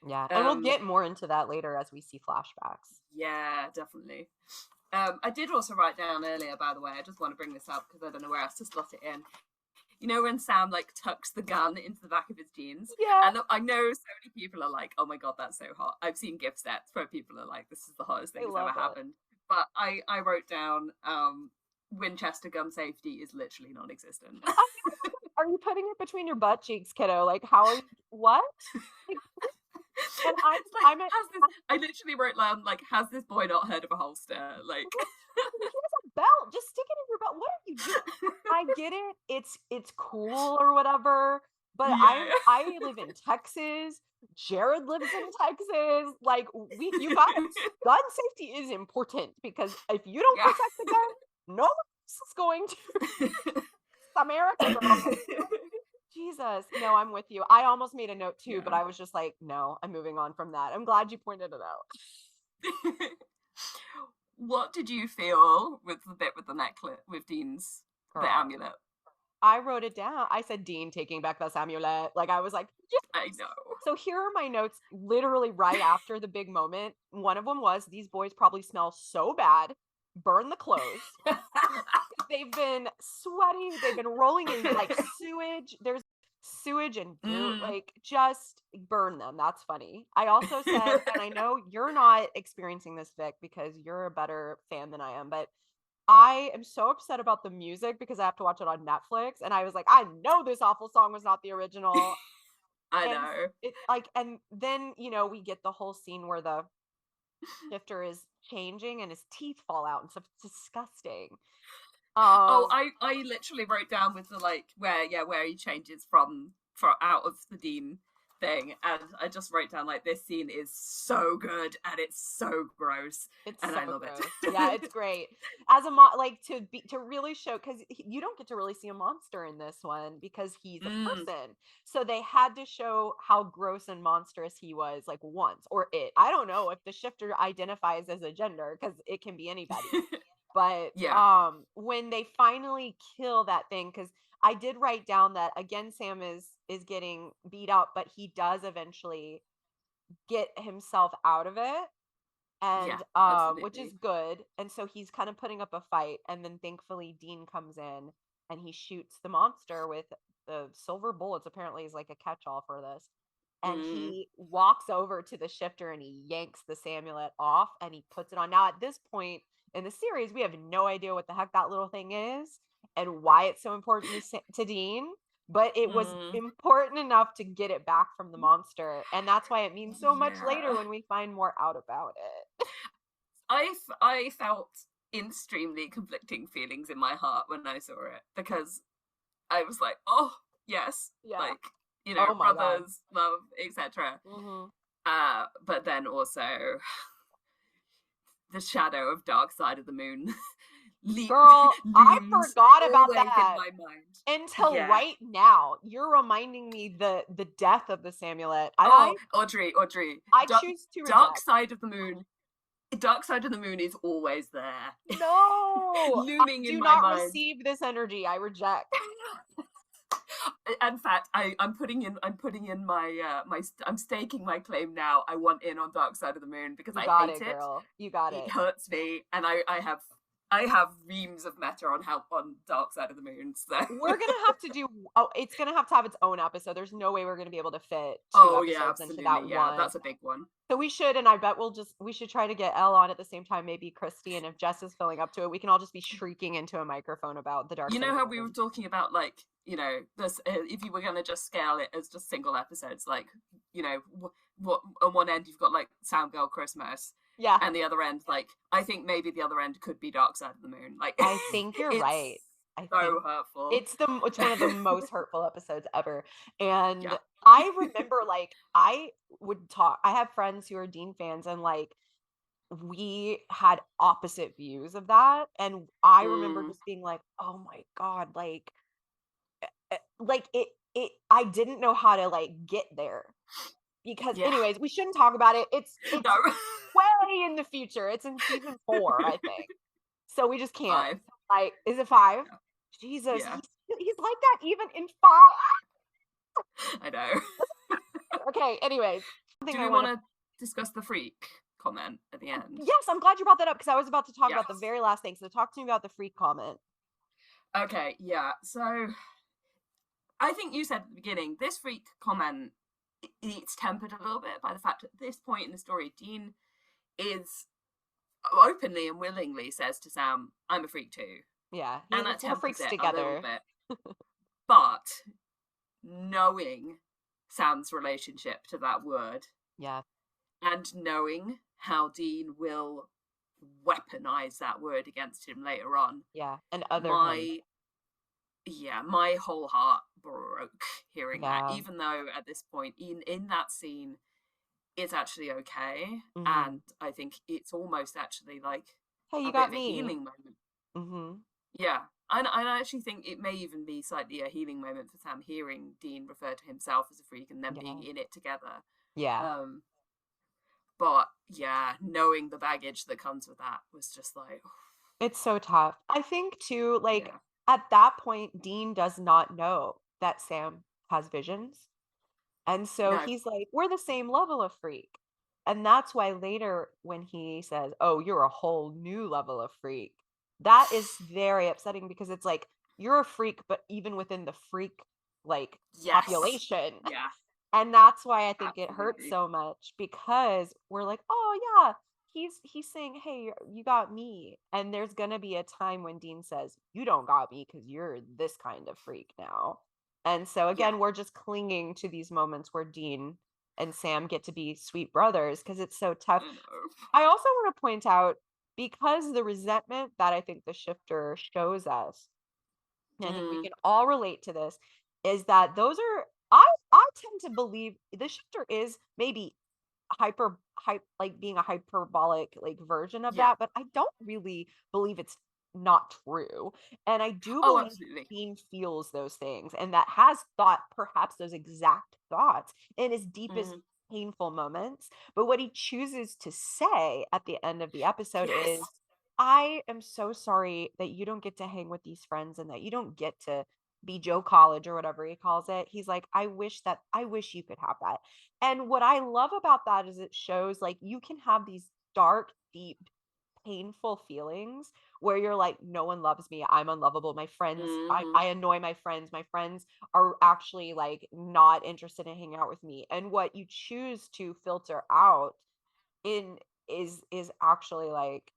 Yeah, and we'll Um, get more into that later as we see flashbacks. yeah, definitely. I did also write down earlier, by the way, I just want to bring this up because I don't know where else to slot it in. You know when Sam like tucks the gun into the back of his jeans? Yeah. And I know so many people are like, oh my god, that's so hot. I've seen gift sets where people are like, this is the hottest thing I that's ever love it. happened. But I wrote down Winchester gun safety is literally non-existent. Are you putting it between your butt cheeks, kiddo? Like, how are you what? Like, and It's like, I'm at has this I literally wrote down like, has this boy not heard of a holster? Like he has a belt, just stick it in your belt. What are you doing? I get it. It's cool or whatever, but yeah. I live in Texas. Jared lives in Texas. Like, we you got gun safety is important, because if you don't Yeah. protect the gun, no one else is going to. America, girl. Jesus. No, I'm with you. I almost made a note too, but Yeah. I was just like, no, I'm moving on from that. I'm glad you pointed it out. What did you feel with the bit with the necklace with Dean's the Girl. amulet? I wrote it down. I said Dean taking back the amulet. Like, I was like, yes. I know. So here are my notes literally right after the big moment. One of them was, these boys probably smell so bad. Burn the clothes. They've been sweating. They've been rolling in like sewage. There's sewage and goo. mm. Like, just burn them. That's funny. I also said, and I know you're not experiencing this, Vic, because you're a better fan than I am, but I am so upset about the music because I have to watch it on Netflix. And I was like, I know this awful song was not the original. I And know. it like, and then, we get the whole scene where the shifter is changing and his teeth fall out and stuff. It's disgusting. Oh, Um, I literally wrote down with the like where he changes from out of the Dean thing, and I just wrote down like this scene is so good and it's so gross, It's and so I love gross. Yeah, it's it. great. As a like to really show, because you don't get to really see a monster in this one because he's a Mm, person. So they had to show how gross and monstrous he was like once, or it. I don't know if the shifter identifies as a gender because it can be anybody. But yeah, when they finally kill that thing, because I did write down that again Sam is getting beat up, but he does eventually get himself out of it, yeah, and which is absolutely. good. And so he's kind of putting up a fight, and then thankfully Dean comes in and he shoots the monster with the silver bullets. Apparently is like a catch-all for this, and Mm, he walks over to the shifter and he yanks the Samulet off and he puts it on. Now at this point in the series we have no idea what the heck that little thing is and why it's so important to Dean, but it was mm, important enough to get it back from the monster, and that's why it means so much later yeah. when we find more out about it. I felt extremely conflicting feelings in my heart when I saw it, because I was like, oh yes, Yeah. like, you know, Oh my god. brothers, love, etc. Mhm. But then also the shadow of Dark Side of the Moon leap Girl, I looms forgot about always in that my mind. until Yeah. right now. You're reminding me the death of the Samulet. Oh, Audrey, I choose to Dark reject. Side of the Moon. Dark Side of the Moon is always there, No, I looming in do my not mind. receive this energy. I reject. In fact, I'm putting in my I'm staking my claim now. I want in on Dark Side of the Moon because You I got hate it, it. girl. You got It it. hurts me, and I have reams of meta on how on Dark Side of the Moon. So We're gonna have to do. Oh, it's gonna have its own episode. There's no way we're gonna be able to fit two oh yeah, episodes into absolutely, that yeah, one. that's a big one. So we should, and I bet we should try to get Elle on at the same time, maybe Christy, and if Jess is filling up to it, we can all just be shrieking into a microphone about the dark You side know of the how we were moon. talking about, like, you know, this if you were going to just scale it as just single episodes, like, you know, what on one end you've got like Sound Girl Christmas, Yeah, and the other end, like, I think maybe the other end could be Dark Side of the Moon. Like, I think you're it's right. I think so hurtful. it's one of the most hurtful episodes ever. And Yeah. I remember like I would talk. I have friends who are Dean fans, and like we had opposite views of that. And I remember Mm, just being like, oh my God, like it I didn't know how to like get there. Because yeah. anyways, we shouldn't talk about it. It's No. way in the future. It's in season 4, I think. So we just can't. Five. Like, is it 5? Yeah. Jesus, Yeah. he's like that even in 5. I know. Okay, anyways, Do something I we want want to. to discuss the freak comment at the end? Yes, I'm glad you brought that up because I was about to talk about the Yes. very last thing. So talk to me about the freak comment. Okay, yeah. So I think you said at the beginning, this freak comment, it's tempered a little bit by the fact that at this point in the story, Dean is openly and willingly says to Sam, I'm a freak too. Yeah, And that we're tempers freaks it a little together. bit. But knowing Sam's relationship to that word, Yeah, and knowing how Dean will weaponize that word against him later on, yeah, and other him. my my whole heart broke hearing that. Yeah. Even though at this point in that scene, it's actually okay, Hmm. and I think it's almost actually like Hey, you a bit got of a me. healing moment. Hmm. Yeah, and I actually think it may even be slightly a healing moment for Sam hearing Dean refer to himself as a freak and them being Yeah. in it together. Yeah. Um, but yeah, knowing the baggage that comes with that was just like, It's so tough. I think too, like yeah, at that point, Dean does not know that Sam has visions. And so no, he's like, we're the same level of freak. And that's why later when he says, oh, you're a whole new level of freak, that is very upsetting because it's like you're a freak, but even within the freak like yes, population. yeah, And that's why I think it hurts absolutely, so much because we're like, oh yeah, he's saying, hey, you got me. And there's gonna be a time when Dean says, you don't got me because you're this kind of freak now. And so yeah, again, we're just clinging to these moments where Dean and Sam get to be sweet brothers because it's so tough. I know, I also want to point out, because the resentment that I think the shifter shows us, and I think we mm, can all relate to this, is that those are I tend to believe the shifter is maybe like being a hyperbolic like version of Yeah. that, but I don't really believe it's not true. And I do Oh, believe absolutely. Dean feels those things and that has thought perhaps those exact thoughts in his deepest Mm. painful moments. But what he chooses to say at the end of the episode Yes. is, I am so sorry that you don't get to hang with these friends and that you don't get to be Joe College or whatever he calls it. He's like, I wish you could have that. And what I love about that is it shows like you can have these dark, deep, painful feelings where you're like, no one loves me. I'm unlovable. My friends, Mhm. I annoy my friends. My friends are actually like not interested in hanging out with me. And what you choose to filter out in is actually like,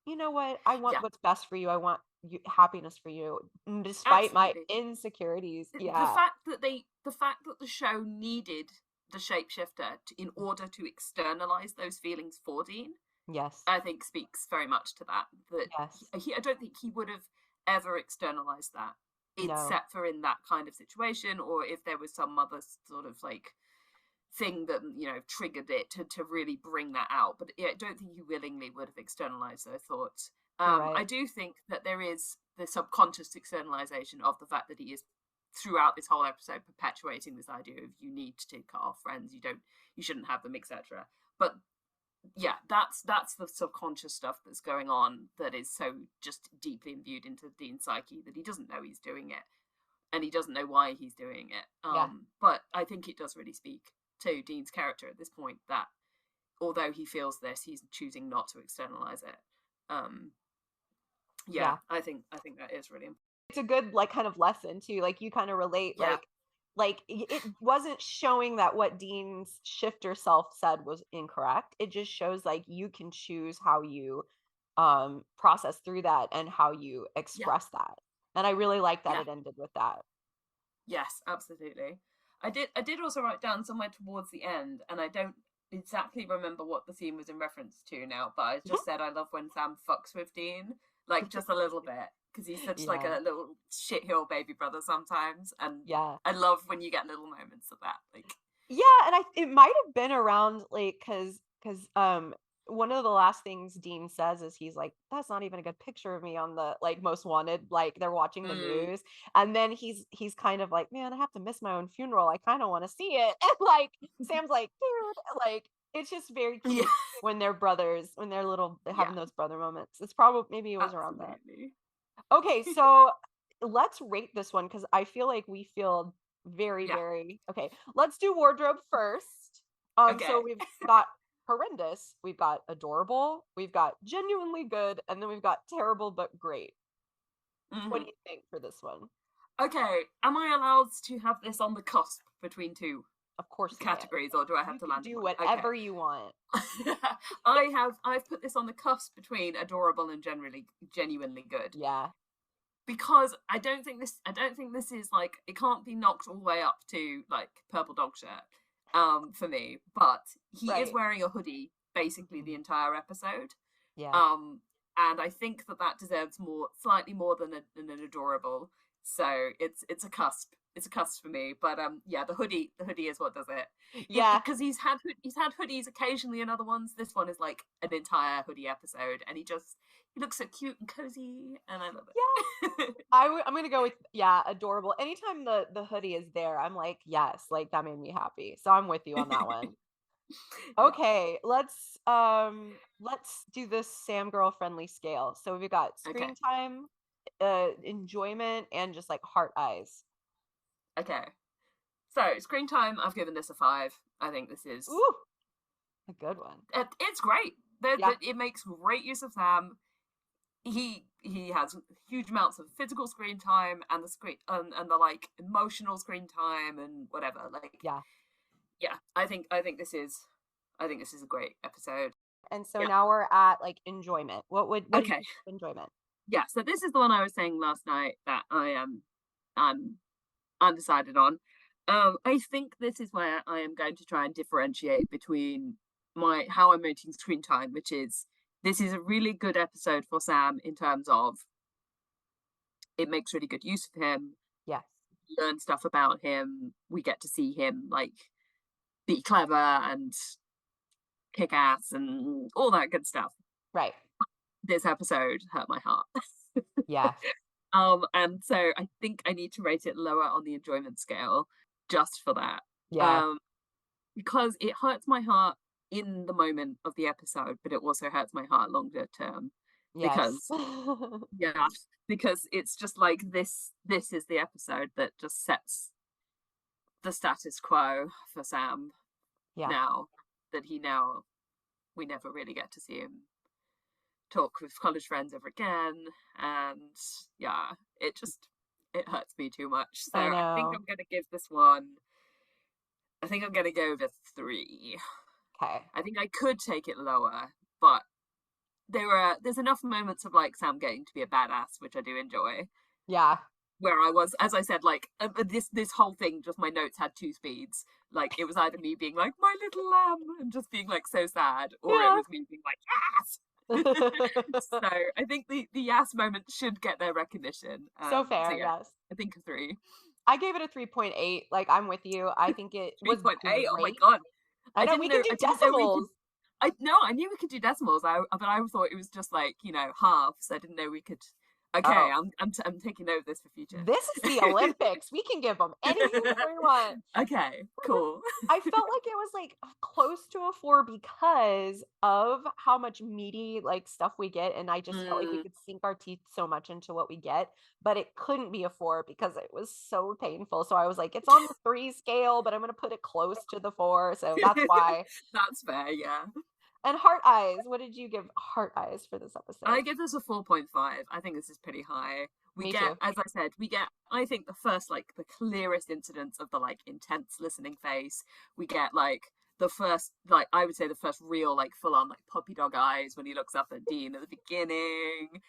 you know what? I want Yeah, what's best for you. I want happiness for you, despite my absolutely. insecurities. The Yeah. fact that the fact that the show needed the shapeshifter in order to externalize those feelings for Dean, Yes. I think speaks very much to that. That Yes. I don't think he would have ever externalized that, No. except for in that kind of situation, or if there was some other sort of like thing that triggered it to really bring that out. But yeah, I don't think he willingly would have externalized those thoughts. You're I right. do think that there is the subconscious externalization of the fact that he is throughout this whole episode perpetuating this idea of you need to cut off friends, you shouldn't have them, etc. But yeah, that's the subconscious stuff that's going on that is so just deeply imbued into Dean's psyche that he doesn't know he's doing it and he doesn't know why he's doing it. Yeah. But I think it does really speak to Dean's character at this point that although he feels this, he's choosing not to externalize it. Um, yeah, Yeah. I think that is really important. It's a good, like, kind of lesson too, like, you kinda relate, Yeah, it wasn't showing that what Dean's shifter self said was incorrect, it just shows, like, you can choose how you, process through that and how you yeah, express that, and I really like that yeah. it ended with that. Yes, absolutely. I did also write down somewhere towards the end, and I don't exactly remember what the scene was in reference to now, but I just said I love when Sam fucks with Dean, like just a little bit, because he's such like Yeah, a little shithill baby brother sometimes, and yeah. I love when you get little moments of that. Like, Yeah, and it might have been around, like, cause one of the last things Dean says is he's like, "That's not even a good picture of me on the, like, most wanted," like, they're watching the mm, news, and then he's kind of like, "Man, I have to miss my own funeral, I kinda wanna see it," and, like, Sam's like, "Dude," like, it's just very yeah, cute when they're brothers, when they're little yeah, having those brother moments. It's probably maybe it was around that. absolutely. Okay, so let's rate this one because I feel like we feel very, Yeah. very okay. Let's do wardrobe first. So Okay. we've got horrendous, we've got adorable, we've got genuinely good, and then we've got terrible but great. What do Hmm. you think for this one? Okay. Am I allowed to have this on the cusp between two Of course you can. categories, or do I have You to can land in do one? Okay. whatever you want. I've put this on the cusp between adorable and generally genuinely good Yeah. because I don't think this is like it can't be knocked all the way up to like purple dog shirt for me, but he is Right. wearing a hoodie basically the Mhm. entire episode. Yeah. Um and I think that that deserves more slightly more than an adorable. So it's a cusp. It's a cusp for me, but yeah, the hoodie is what does it Yeah. because he's had hoodies occasionally in other ones. This one is like an entire hoodie episode, and he looks so cute and cozy, and I love Yeah. it. I'm gonna go with yeah, adorable. Anytime the hoodie is there, I'm like, yes, like that made me happy. So I'm with you on that one. Yeah. Okay, let's do this Sam girl friendly scale. So we've got Okay. screen time, enjoyment, and just like heart eyes. Okay. So screen time, I've given this a 5. I think this is Ooh, a good one. it's great. Yeah, It makes great use of Sam. He has huge amounts of physical screen time and the screen and the like emotional screen time and whatever. Like, yeah. yeah, I think this is a great episode. And so Yeah. now we're at like enjoyment. What do you Okay. think of enjoyment? Yeah. So this is the one I was saying last night that I am I'm undecided on. I think this is where I am going to try and differentiate between my how I'm rating screen time, which is this is a really good episode for Sam in terms of it makes really good use of him. Yes. learn stuff about him. We get to see him like be clever and kick ass and all that good stuff. Right. This episode hurt my heart. Yeah. And so I think I need to rate it lower on the enjoyment scale just for that. Yeah. Um, because it hurts my heart in the moment of the episode, but it also hurts my heart longer term Yes. because yeah, because it's just like this is the episode that just sets the status quo for Sam Yeah. now that he now we never really get to see him talk with college friends ever again. And yeah, it hurts me too much. So I I think know. I'm gonna give this one I think I'm gonna go with 3. Okay. I think I could take it lower, but there's enough moments of like Sam getting to be a badass, which I do enjoy. Yeah. Where I was, as I said, like this whole thing, just my notes had 2 speeds. Like it was either me being like my little lamb and just being like so sad, or it Yeah. was me being like so I think the yes moment should get their recognition. So So fair, yeah, yes. I think a 3. I gave it a 3.8. Like, I'm with you. I think it was 3.8. Oh my great. god. I know we can do I didn't know we could decimals. I no, I knew we could do decimals. But I thought it was just like, halves. I didn't know we could. Okay, Oh, I'm taking note of this for future. this is the Olympics. We can give them anything that we want. Okay, cool. I felt like it was like close to a 4 because of how much meaty like stuff we get, and I just felt like we Mm. could sink our teeth so much into what we get, but it couldn't be a 4 because it was so painful. So I was like, it's on the 3 scale, but I'm gonna put it close to the 4. So that's why. That's fair, yeah. And Heart Eyes, what did you give Heart Eyes for this I episode? give this a 4.5. I think this is pretty high. We Me get, too. as I said, I think, the first, like, the clearest incidents of the, like, intense listening phase. We get, like, the first, like, I would say the first real, like, full on, like, puppy dog eyes when he looks up at Dean at the beginning.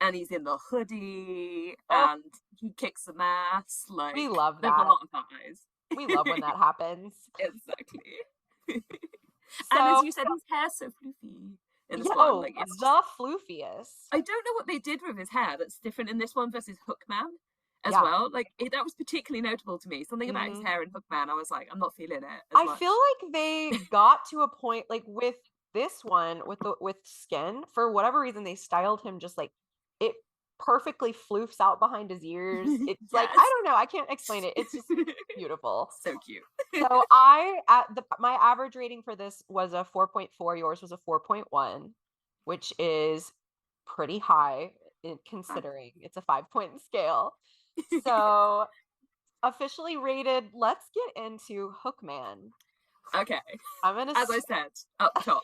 And he's in the hoodie Oh, and he kicks some ass. we Like, love there's a that. lot of eyes. We love when that happens. Exactly. And as So, you said, his hair's so floofy in this yeah, one. oh, Like it's just the floofiest. I don't know what they did with his hair that's different in this one versus Hookman as Yeah. well. Like that was particularly notable to me. Something about his Hmm. hair in Hookman, I was like, I'm not feeling it as I feel much. like they got to a point like with this one with Skin, for whatever reason they styled him just like it perfectly floofs out behind his ears. It's like I Yes. don't know, I can't explain it. It's just beautiful. So cute. So I at the my average rating for this was a 4.4, yours was a 4.1, which is pretty high in considering it's a 5-point scale. So officially rated, let's get into Hookman. Okay. I'm gonna As I said up top,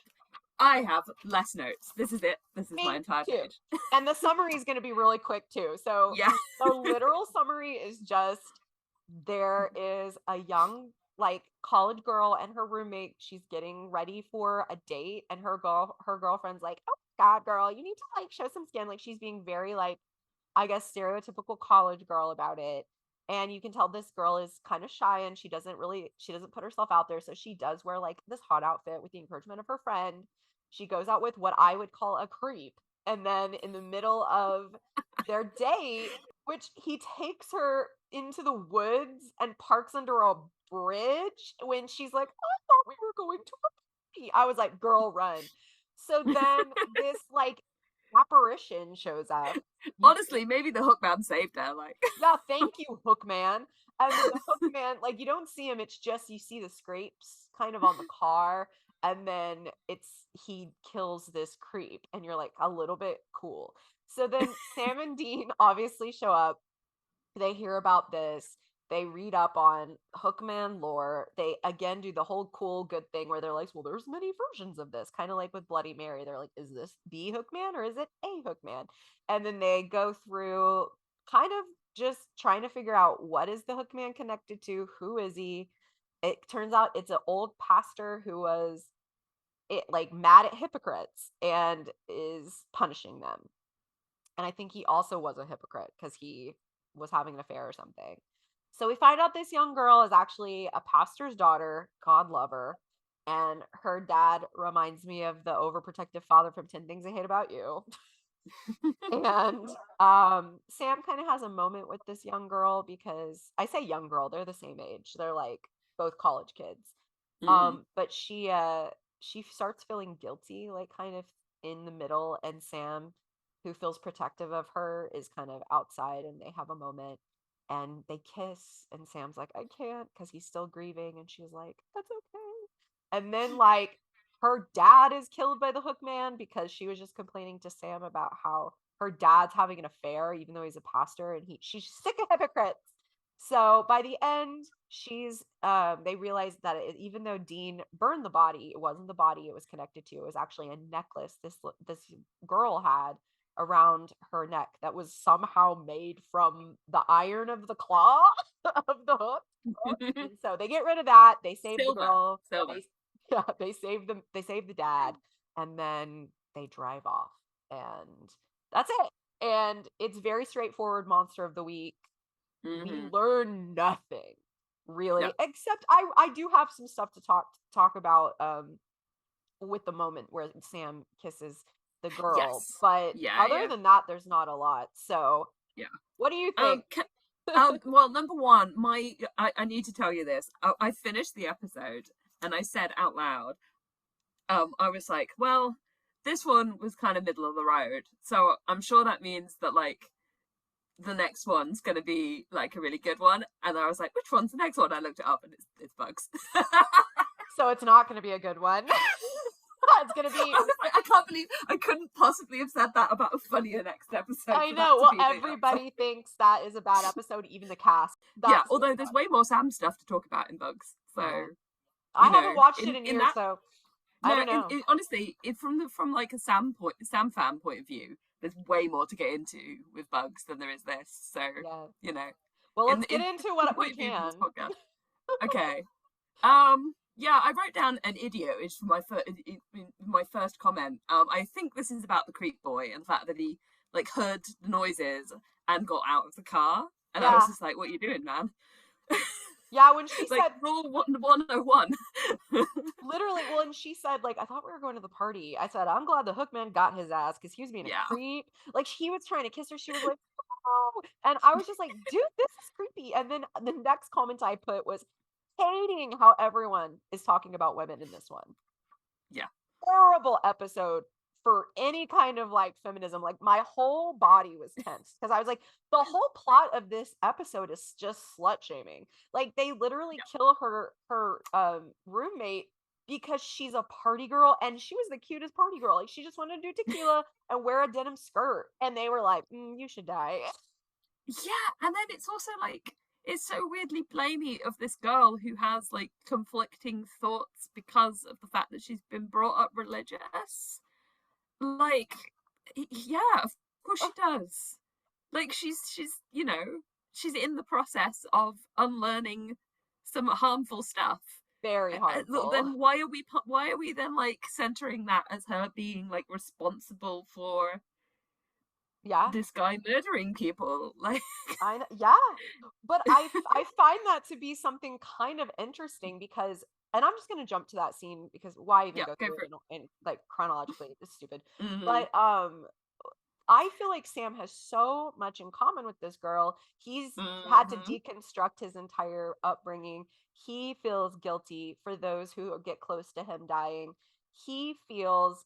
I have less notes. This is it. This is my me entire too. page. And the summary is gonna be really quick too. So Yeah. the literal summary is just there is a young like college girl and her roommate. She's getting ready for a date, and her girlfriend's like, oh god, girl, you need to like show some skin. Like she's being very like I guess stereotypical college girl about it. And you can tell this girl is kind of shy and she doesn't put herself out there. So she does wear like this hot outfit with the encouragement of her friend. She goes out with what I would call a creep. And then in the middle of their date, which he takes her into the woods and parks under a bridge when she's like, I thought we were going to a party. I was like, girl, run. So then this like apparition shows up. You Honestly, maybe the Hookman saved her. Like, yeah, thank you, Hookman. And then the Hookman, like you don't see him, it's just you see the scrapes kind of on the car, and then he kills this creep, and you're like a little bit cool. So then Sam and Dean obviously show up. They hear about this. They read up on Hookman lore. They again do the whole cool good thing where they're like, well, there's many versions of this, kind of like with Bloody Mary. They're like, is this the Hookman or is it a Hookman? And then they go through kind of just trying to figure out what is the Hookman connected to, who is he? It turns out it's an old pastor who was like mad at hypocrites and is punishing them. And I think he also was a hypocrite because he was having an affair or something. So we find out this young girl is actually a pastor's daughter, God love her. And her dad reminds me of the overprotective father from 10 Things I Hate About You. And Sam kind of has a moment with this young girl, because I say young girl, they're the same age. They're like both college kids. Mm. But she starts feeling guilty, like kind of in the middle, and Sam, who feels protective of her, is kind of outside, and they have a moment and they kiss, and Sam's like, I can't, because he's still grieving, and she's like, that's okay. And then like her dad is killed by the hook man, because she was just complaining to Sam about how her dad's having an affair even though he's a pastor, and she's sick of hypocrites. So by the end, they realized that even though Dean burned the body, it wasn't the body it was connected to. It was actually a necklace this girl had around her neck that was somehow made from the iron of the claw of the hook. And so they get rid of that. They save the Silver, girl. silver. They yeah, they save them. They save the dad, and then they drive off, and that's it. And it's very straightforward. Monster of the week. We Hmm. learn nothing Yeah. really, except I do have some stuff to talk about with the moment where Sam kisses the girl, Yes. but Yeah, other yeah, than that, there's not a lot. So, yeah. what do you think? Well, number one, I need to tell you this. I finished the episode and I said out loud, I was like, well, this one was kind of middle of the road. So I'm sure that means that like the next one's gonna be like a really good one. And I was like, which one's the next one? I looked it up and it's Bugs. So it's not going to be a good one. It's going to be. I was like, I can't believe I couldn't possibly have said that about a funnier next episode I for that know. to Well, be the answer. everybody thinks that is a bad episode, even the cast. Yeah, That's what's although there's funny. way more Sam stuff to talk about in Bugs. So, Yeah, I haven't watched it in in years, that so I no, don't know. honestly, from like a Sam fan point of view, there's way more to get into with Bugs than there is this. So, Yeah. you know, Well, let's get in into from the what we point of view from this can. podcast. Okay. Yeah, I wrote down an idiot is for my first comment. I think this is about the creep boy and the fact that he like heard the noises and got out of the car. And I was Yeah. just like, what are you doing, man? Yeah, when she Like said, rule 101. literally, well, and she said, like, I thought we were going to the party. I said, I'm glad the hookman got his ass, because he was being a Yeah. creep. Like, he was trying to kiss her. She was like, oh. And I was just like, dude, this is creepy. And then the next comment I put was hating how everyone is talking about women in this one. Yeah. Horrible episode for any kind of like feminism. Like, my whole body was tense, because I was like, the whole plot of this episode is just slut shaming. Like, they literally Yeah. kill her roommate because she's a party girl, and she was the cutest party girl. Like, she just wanted to do tequila and wear a denim skirt, and they were like, you should die. Yeah, and then it's also like it's so weirdly blamey of this girl who has like conflicting thoughts because of the fact that she's been brought up religious. Like, yeah, of course she does. Like she's she's in the process of unlearning some harmful stuff. Very harmful. Then why are we then like centering that as her being like responsible for Yeah. this guy murdering people? Like, Yeah, but I find that to be something kind of interesting, because, and I'm just gonna jump to that scene, because why even yeah, go go through for it in like chronologically? It's stupid. it. Hmm. But I feel like Sam has so much in common with this girl. He's had to Hmm. deconstruct his entire upbringing. He feels guilty for those who get close to him dying. He feels,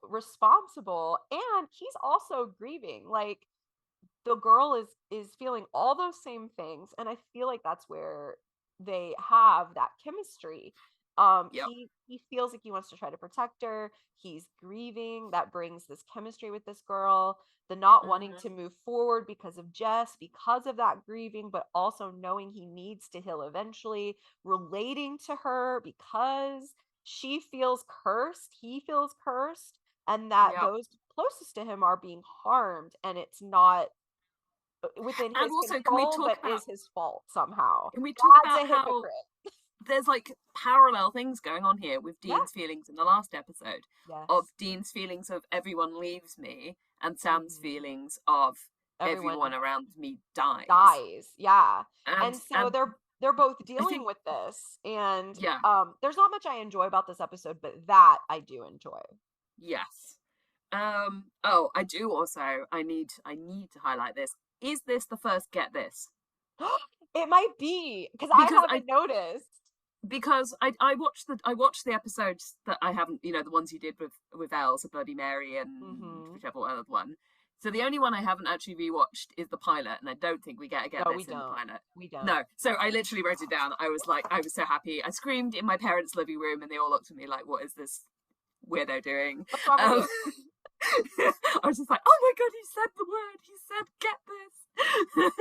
responsible, and he's also grieving. Like, the girl is feeling all those same things, and I feel like that's where they have that chemistry. Yep. He feels like he wants to try to protect her. He's grieving. That brings this chemistry with this girl. The not wanting Hmm. to move forward because of Jess, because of that grieving, but also knowing he needs to heal eventually, relating to her because she feels cursed, he feels cursed, and that Yep. those closest to him are being harmed, and it's not within And his also, control, but is his fault somehow. can we talk Dad's about a how hypocrite. there's like parallel things going on here with Yeah. Dean's feelings in the last episode, of Yes. Dean's feelings of everyone leaves me and Sam's Mhm. feelings of everyone Everyone around me dies. dies. Yeah. And And so they're both I dealing think, with this, and yeah, there's not much I enjoy about this episode, but that I do enjoy. yes. Oh, I do also. I need to highlight this. Is this the first Get This? It might be because I Because I haven't noticed. I watched the episodes that I haven't, the ones you did with Elle, so Bloody Mary and Hmm. whichever other one. So the only one I haven't actually rewatched is the pilot, and I don't think we get No, we this in the don't. pilot. We don't. No, so I literally wrote it down. I was so happy. I screamed in my parents' living room, and they all looked at me like, "What is this weirdo doing?" What's wrong with Um, you? I was just like, "Oh my god, he said the word! He said get this!"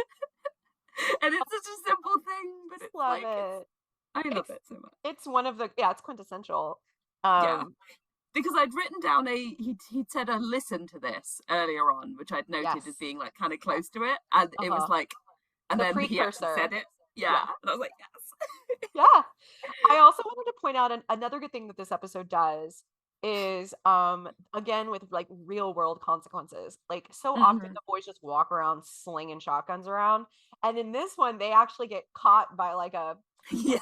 And it's such a simple thing, but it's Love like it. I love It's it so much. it's one of the yeah, it's quintessential. Yeah, Um, because I'd written down he'd said a listen to this earlier on, which I'd noted as yes. being like kind of Yeah. close to it, and it was Uh-huh. like, and The then he actually precursor. said it. Yeah, Yeah. and I was like, yes. Yeah. I also wanted to point out another good thing that this episode does is again with like real world consequences. Like so often Hmm. the boys just walk around slinging shotguns around, and in this one they actually get caught by like a Yes.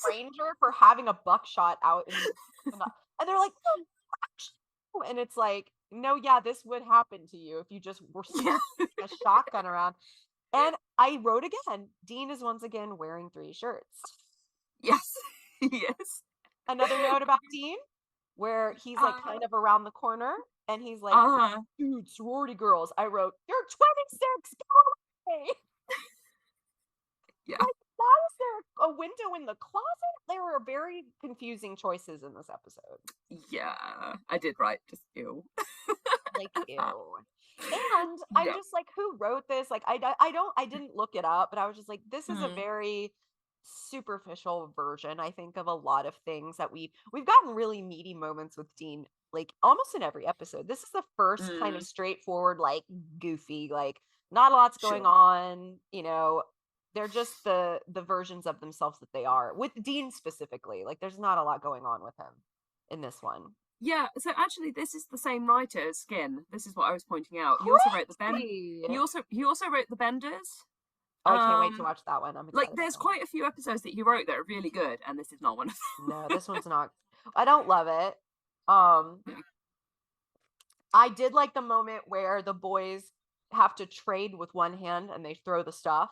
ranger for having a buckshot out in the, and they're like, "Oh, actually," and it's like, no, yeah, this would happen to you if you just were Yeah. swinging a shotgun around. And I wrote again, Dean is once again wearing three shirts. Yes. Yes. Another note about Dean, where he's like Uh, kind of around the corner and he's like, uh, dude, sorority girls. I wrote, you're 26, go away. yeah. Like, why is there a window in the closet? There were very confusing choices in this episode. Yeah. I did write just ew. Like, ew. And I'm Yeah. just like, who wrote this? Like, I didn't look it up, but I was just like, this is a Mm, very superficial version, I think, of a lot of things that we've gotten really meaty moments with Dean, like almost in every episode. This is the first kind of mm, straightforward, like goofy, like not a lot's going sure. on, they're just the versions of themselves that they are. With Dean specifically, like there's not a lot going on with him in this one. Yeah, so actually this is the same writer as Skin. This is what I was pointing out. He also wrote the Ben Crazy. he also wrote the Benders. Oh, I can't wait to Um watch that one. I'm like excited about there's that one. quite a few episodes that he wrote that are really good, and this is not one of No, this one's not. I don't love it. Um, them. I did like the moment where the boys have to trade with one hand and they throw the stuff.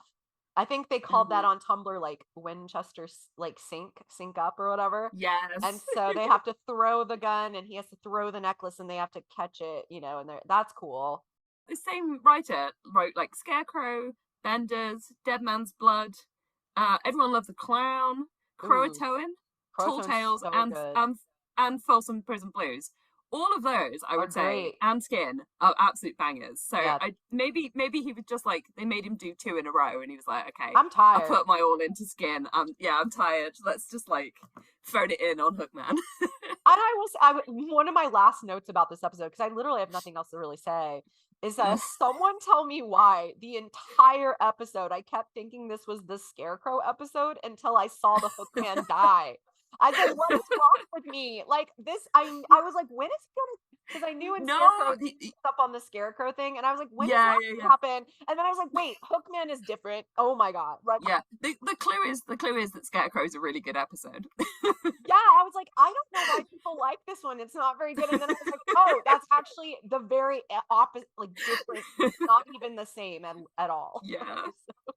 I think they called that Hmm. on Tumblr like Winchester like sync up or whatever. And Yes. so they have to throw the gun and he has to throw the necklace and they have to catch it, and that's cool. The same writer wrote like Scarecrow, Benders, Dead Man's Blood, Everyone Loves a Clown, Ooh, Croatoan, Tall Croton's Tales, so good. and Folsom Prison Blues. All of those, I Are would say, great. and Skin are absolute bangers. So Yeah, I maybe he was just like they made him do two in a row, and he was like, okay, I'm I tired. put my all into Skin. Yeah, I'm tired. Let's just like phone it in on Hookman. And one of my last notes about this episode, because I literally have nothing else to really say, is that someone tell me why the entire episode I kept thinking this was the Scarecrow episode until I saw the Hookman die. I said, "What is wrong with me?" Like this, I was like, "When is he gonna?" Because I knew in No, Scarecrow up on the Scarecrow thing, and I was like, "When is yeah, that yeah, gonna yeah. happen?" And then I was like, "Wait, Hookman is different. Oh my god!" Like, Yeah, the clue is that Scarecrow is a really good episode. yeah, I was like, I don't know why people like this one. It's not very good. And then I was like, oh, that's actually the very opposite, like different, not even the same at all. Yeah. So,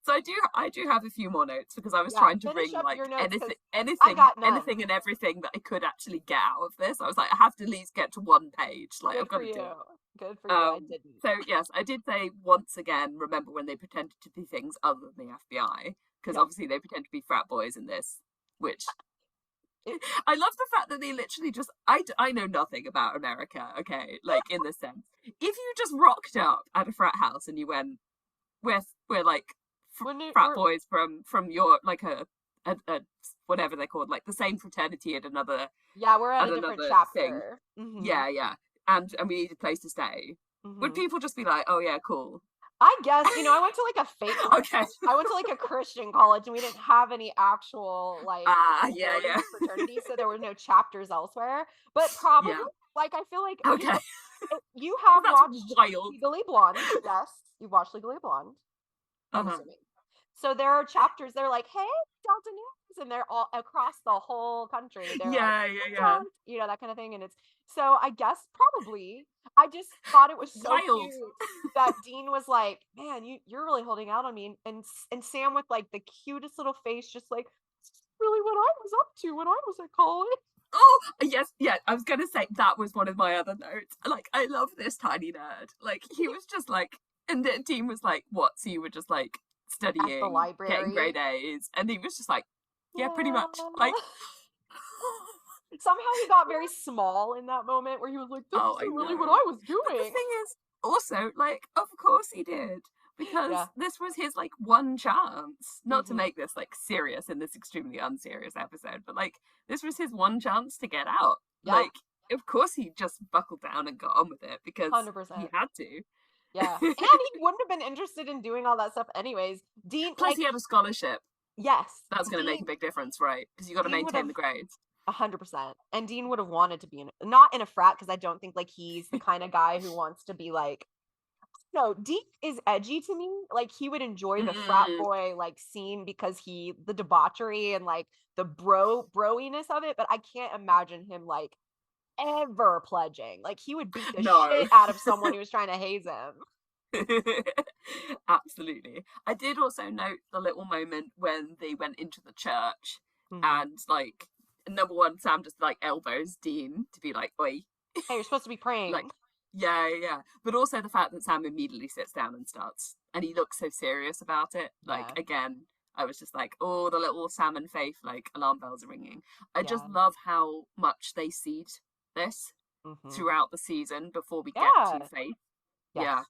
So I do have a few more notes because I was yeah, trying to finish bring up like your notes because anything I anything got none. anything and everything that I could actually get out of this. I was like, I have to at least get to one page. Like Good I've for got to do it. you. Good for you. I didn't. So yes, I did say once again, remember when they pretended to be things other than the FBI? Because Yep. obviously they pretend to be frat boys in this, which It, I love the fact that they literally just I know nothing about America, okay? Like in this sense. If you just rocked up at a frat house and you went, we're like when frat we're, boys from your like a whatever they're called, like the same fraternity yeah, we're at at a different another thing. chapter. Yeah, yeah. And we need a place to stay. Would Hmm. people just be like, oh yeah, cool. I guess, I went to like a fake Okay. I went to like a Christian college and we didn't have any actual like Ah, yeah, sororities yeah. or fraternities, so there were no chapters elsewhere. But probably, Yeah. like, I feel like Okay. you have That's watched wild. Legally Blonde. Yes, you've watched Legally Blonde, I'm Uh-huh. assuming. So there are chapters. They're like, hey, Delta News, and they're all across the whole country. They're like, Yeah, yeah, yeah. that kind of thing. And it's so I guess probably I just thought it was so Wild. cute that Dean was like, man, you're really holding out on me, and Sam with like the cutest little face, just like, this is really what I was up to when I was at college. Oh, yes, yeah. I was gonna say that was one of my other notes. Like, I love this tiny nerd. Like, he was just like, and the team was like, "What?" So you were just like At the studying, getting library. grade A's, and he was just like, "Yeah, pretty much." Yeah. Like, Somehow he got very small in that moment where he was like, this oh, I isn't really what know. I was But the doing. thing is, also, like, of course he did. Because Yeah. this was his like one chance, not to Hmm. make this like serious in this extremely unserious episode, but like this was his one chance to get out. Yeah. Like, of course he just buckled down and got on with it because he 100%. had to. Yeah. And he wouldn't have been interested in doing all that stuff anyways. Dean, Plus, like, he had a scholarship. yes, That's going to make a Dean, big difference, right? Because you got to Dean would maintain have the grades. 100%. And Dean would have wanted to be not in a frat, because I don't think like he's the kind of guy who wants to be like, no, Dean is edgy to me. Like, he would enjoy the frat Mm, boy like scene because the debauchery and like the broiness of it, but I can't imagine him like ever pledging. Like, he would beat the no. shit out of someone who was trying to haze him. Absolutely. I did also note the little moment when they went into the church Hmm. and like number one, Sam just like elbows Dean to be like, oi. Hey, you're supposed to be praying. Like, yeah, yeah, yeah. But also the fact that Sam immediately sits down and starts and he looks so serious about it. Like Yeah. again, I was just like, oh, the little Sam and Faith, like alarm bells are ringing. I just Yeah. love how much they seed this Hmm. throughout the season before we get to Yeah. Faith. Yeah. Yes.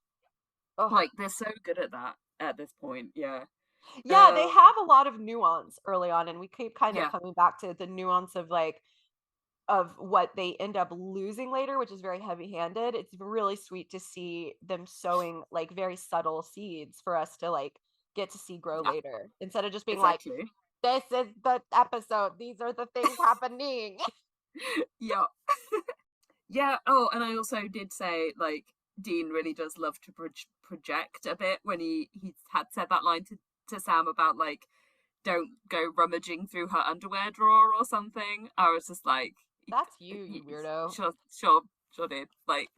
Oh, Like they're so good at that at this point. Yeah. yeah, they Um. have a lot of nuance early on, and we keep kind of Yeah. coming back to the nuance of like of what they end up losing later, which is very heavy-handed. It's really sweet to see them sowing like very subtle seeds for us to like get to see grow Yeah. later, instead of just being like, Exactly. this is the episode, these are the things happening. Yeah. Yeah. Oh, and I also did say like Dean really does love to project a bit when he had said that line to Sam about like don't go rummaging through her underwear drawer or something. I was just like, That's you weirdo. sure, sure, sure, did like,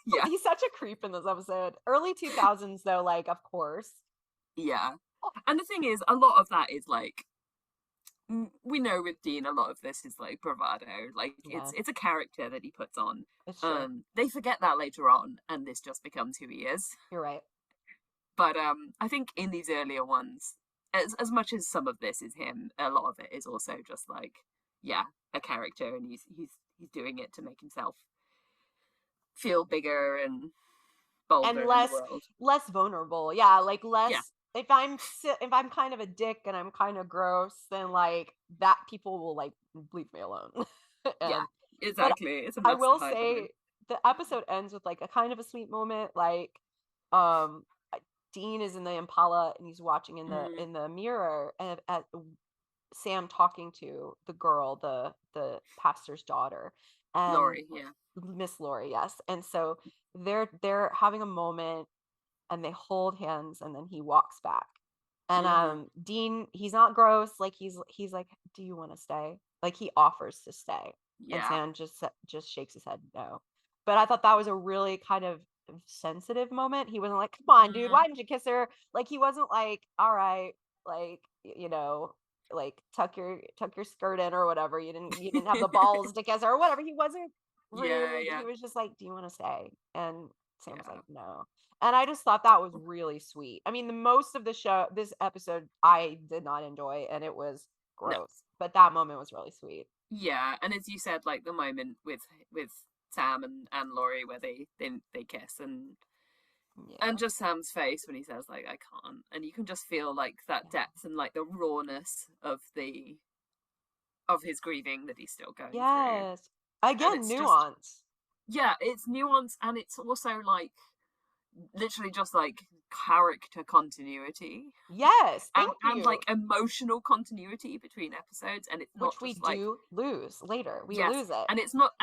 yeah, He's such a creep in this episode. Early 2000s though, like, of course. yeah. And the thing is, a lot of that is like we know with Dean, a lot of this is like bravado. Like Yeah, it's a character that he puts on. it's true. They forget that later on, and this just becomes who he is. You're right. But I think in these earlier ones, as much as some of this is him, a lot of it is also just like, yeah, a character, and he's doing it to make himself feel bigger and And bolder in the less world. less vulnerable. Yeah, like Yeah, less, if I'm kind of a dick and I'm kind of gross, then like that people will like leave me alone. yeah, And but exactly. It's a I must to will hide behind. say the episode ends with like a kind of a sweet moment, like um Dean is in the Impala and he's watching Mm, in the mirror at Sam talking to the girl, the pastor's daughter, and Laurie, yeah. Miss Laurie, yes. And so they're having a moment and they hold hands and then he walks back. And Mm-hmm. Dean, he's not gross, like he's like, "Do you want to stay?" Like he offers to stay. And Yeah. Sam just shakes his head no. But I thought that was a really kind of sensitive moment. He wasn't like, "Come on, dude, Mm, why didn't you kiss her?" Like he wasn't like, "All right, like, like tuck your skirt in or whatever. You didn't have the balls to kiss her or whatever." He wasn't yeah, rude. yeah, He was just like, "Do you want to stay?" And Sam was like, yeah. "No." And I just thought that was really sweet. I mean, the most of the show, this episode, I did not enjoy, and it was No. gross. But that moment was really sweet. Yeah, and as you said, like the moment with Sam and Laurie where they kiss and Yeah. just Sam's face when he says like I can't, and you can just feel like that Yeah. depth and like the rawness of his grieving that he's still going through, Yes. and Again, it's just nuance. yeah, it's nuance and it's also like literally just like character continuity Yes, thank and like you. emotional continuity between episodes, and it's not Which we just like, do lose later. We yes, lose it. and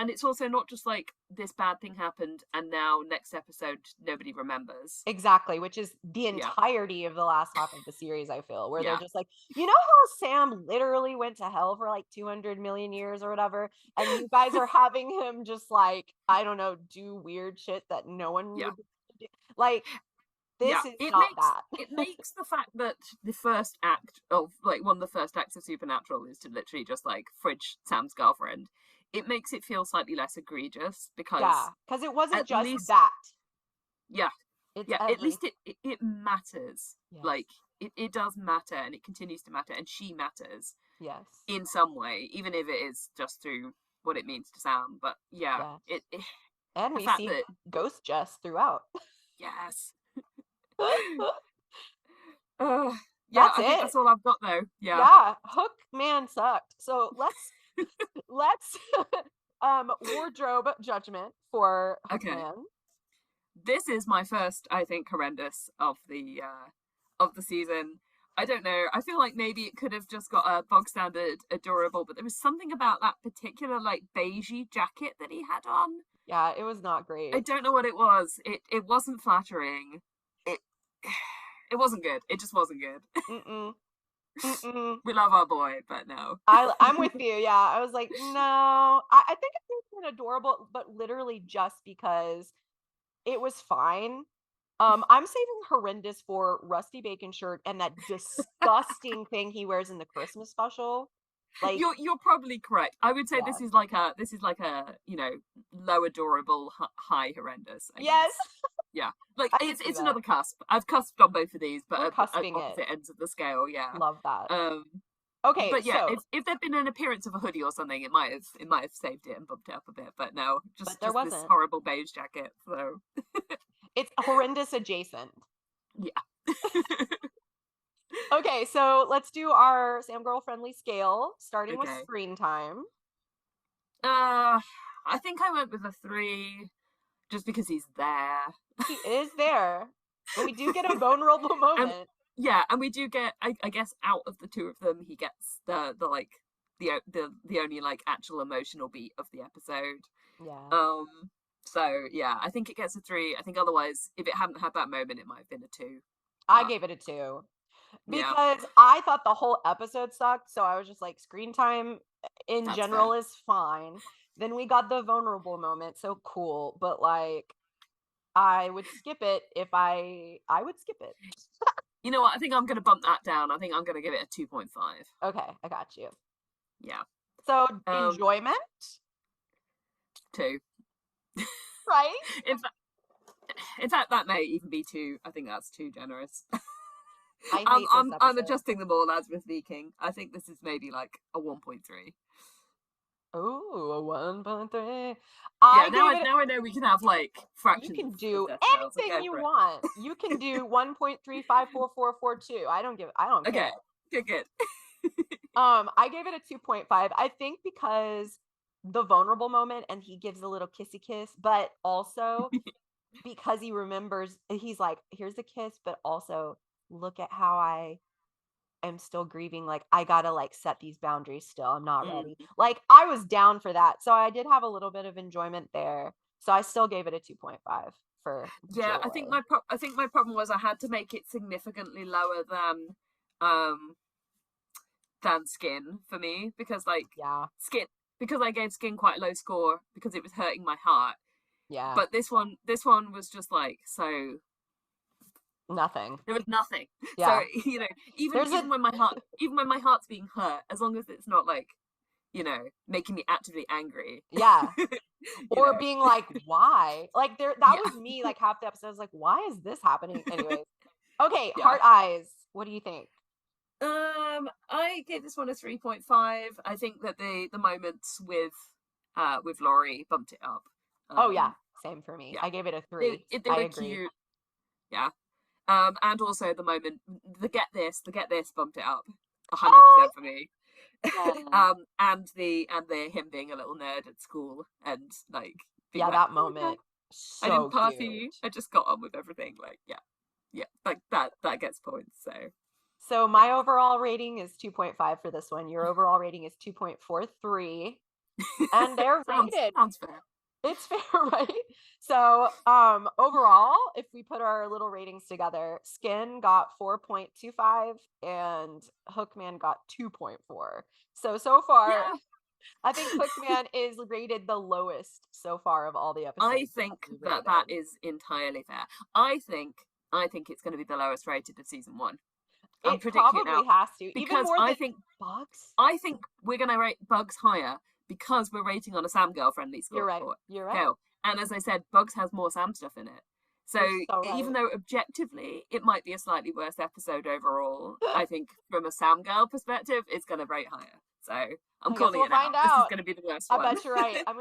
it's also not just like this bad thing happened and now next episode nobody remembers. Exactly, which is the Yeah, entirety of the last half of the series, I feel, where they're yeah, just like, you know how Sam literally went to hell for like 200 million years or whatever, and you guys are having him just like, I don't know, do weird shit that no one yeah. would do. Like, Yeah, this is not that. it makes the fact that the first act of like one of the first acts of Supernatural is to literally just like fridge Sam's girlfriend. It makes it feel slightly less egregious because Yeah, because it wasn't at just least, that. yeah, It's yeah, at every least it matters. yes, Like it does matter, and it continues to matter, and she matters yes, in some way, even if it is just through what it means to Sam. But yeah, yes. it And the we fact see that, Ghost Jess throughout. yes. Uh, yeah, That's I think it. that's all I've got though. Yeah. Yeah, Hook man sucked. So let's wardrobe judgment for Okay. Hookman. This is my first, I think, horrendous of the season. I don't know. I feel like maybe it could have just got a bog standard adorable, but there was something about that particular like beigey jacket that he had on. Yeah, it was not I great. don't know what it was. It wasn't flattering. It it wasn't good. It just wasn't good. Mm-mm. Mm-mm. We love our boy, but no. I'm with you. Yeah, I was like, no. I think it would been adorable, but literally just because it was fine. I'm saving horrendous for Rusty Bacon shirt and that disgusting thing he wears in the Christmas special. Like, You're probably correct. I would say yeah. this is like a, you know, low adorable, high horrendous, I Yes, guess. Yeah, like I could see it's that. another cusp. I've cusped on both of these, but We're at cusping it. opposite ends of the scale. Yeah. Love that. Um, Okay, but yeah, so, if there'd been an appearance of a hoodie or something, it might have saved it and bumped it up a bit. But no, but there just this wasn't. horrible beige jacket. So It's horrendous adjacent. yeah. Okay, so let's do our Sam Girl friendly scale, starting with Okay. screen time. I think I went with a 3 just because he's there. He is there. And we do get a vulnerable And moment. yeah, and we do get, I guess, out of the two of them, he gets the like the only like actual emotional beat of the episode. Yeah. Um, so yeah, I think it gets a 3. I think otherwise, if it hadn't had that moment, it might have been a 2. I But gave it a 2 yeah, because I thought the whole episode sucked. So I was just like, screen time in that's fair. general is fine. Then we got the vulnerable moment. So cool. But like, I would skip it if I would skip it. You know what? I think I'm gonna bump that down. I think I'm gonna give it a 2.5. Okay, I got you. Yeah. So Um, enjoyment, 2. right? In fact, that may even be 2. I think that's too generous. I hate this I'm episode. adjusting them all as we're speaking. I think this is maybe like a 1.3. Oh, a 1.3. Yeah, I gave it. now I know we can have like You fractions can of do decimals. anything Okay, you great. want. You can do 1.354442. I don't care. Okay, good. I gave it a 2.5. I think because the vulnerable moment and he gives a little kissy kiss, but also because he remembers he's like, here's a kiss, but also look at how I am still grieving. Like, I gotta like set these boundaries still. I'm not ready. Mm. Like, I was down for that. So I did have a little bit of enjoyment there. So I still gave it a 2.5 for Yeah, joy. I think my problem was I had to make it significantly lower um than Skin for me because like Yeah. Skin because I gave Skin quite a low score because it was hurting my heart. Yeah. But this one was just like so Nothing. there was nothing. So Yeah. you know, There's a even when my heart's being hurt, as long as it's not like, you know, making me actively angry. yeah. You Or know. being like, why? Like that Yeah. was me like half the episode. I was like, why is this happening? Anyways. Okay, Yeah. heart eyes. What do you think? I gave this one a 3.5. I think that the moments with Laurie bumped it up. Oh yeah, same for me. Yeah. I gave it a 3. They I were agree. cute. Yeah. And also the get this bumped it up 100% Oh, for me. yeah. And the him being a little nerd at school and like being Yeah, like, that oh no, moment. I didn't So party, cute. I just got on with everything. Like, yeah. yeah, like that gets points. So So yeah. my overall rating is 2.5 for this one. Your overall rating is 2.43, and they're rated. Sounds fair. It's fair, right? So, overall, if we put our little ratings together, Skin got 4.25 and Hookman got 2.4. So far, Yeah, I think Hookman is rated the lowest so far of all the I episodes that think we that rated. is entirely fair. I think I think it's going to be the lowest rated of season one. I'm It predicting it probably now has to, even because more than Bugs. I think we're going to rate Bugs higher because we're rating on a Sam girl friendly You're score right. You're right. scale. And as I said, Bugs has more Sam stuff in it. So You're so even right. though objectively it might be a slightly worse episode overall, I think from a Sam girl perspective, it's going to rate higher. So I'm I guess calling we'll it now. find This is out. going to be the worst I one. bet you're right. I'm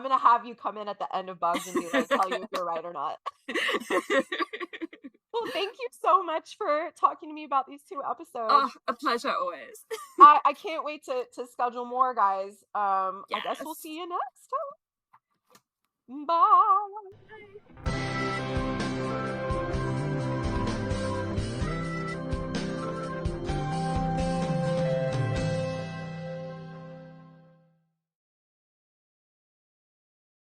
gonna have you come in at the end of Bugs and be like, tell you if you're right or not. Well, thank you so much for talking to me about these two Oh, episodes. a pleasure always. I can't wait to schedule more, guys. I guess we'll Yes. see you next time. Bye.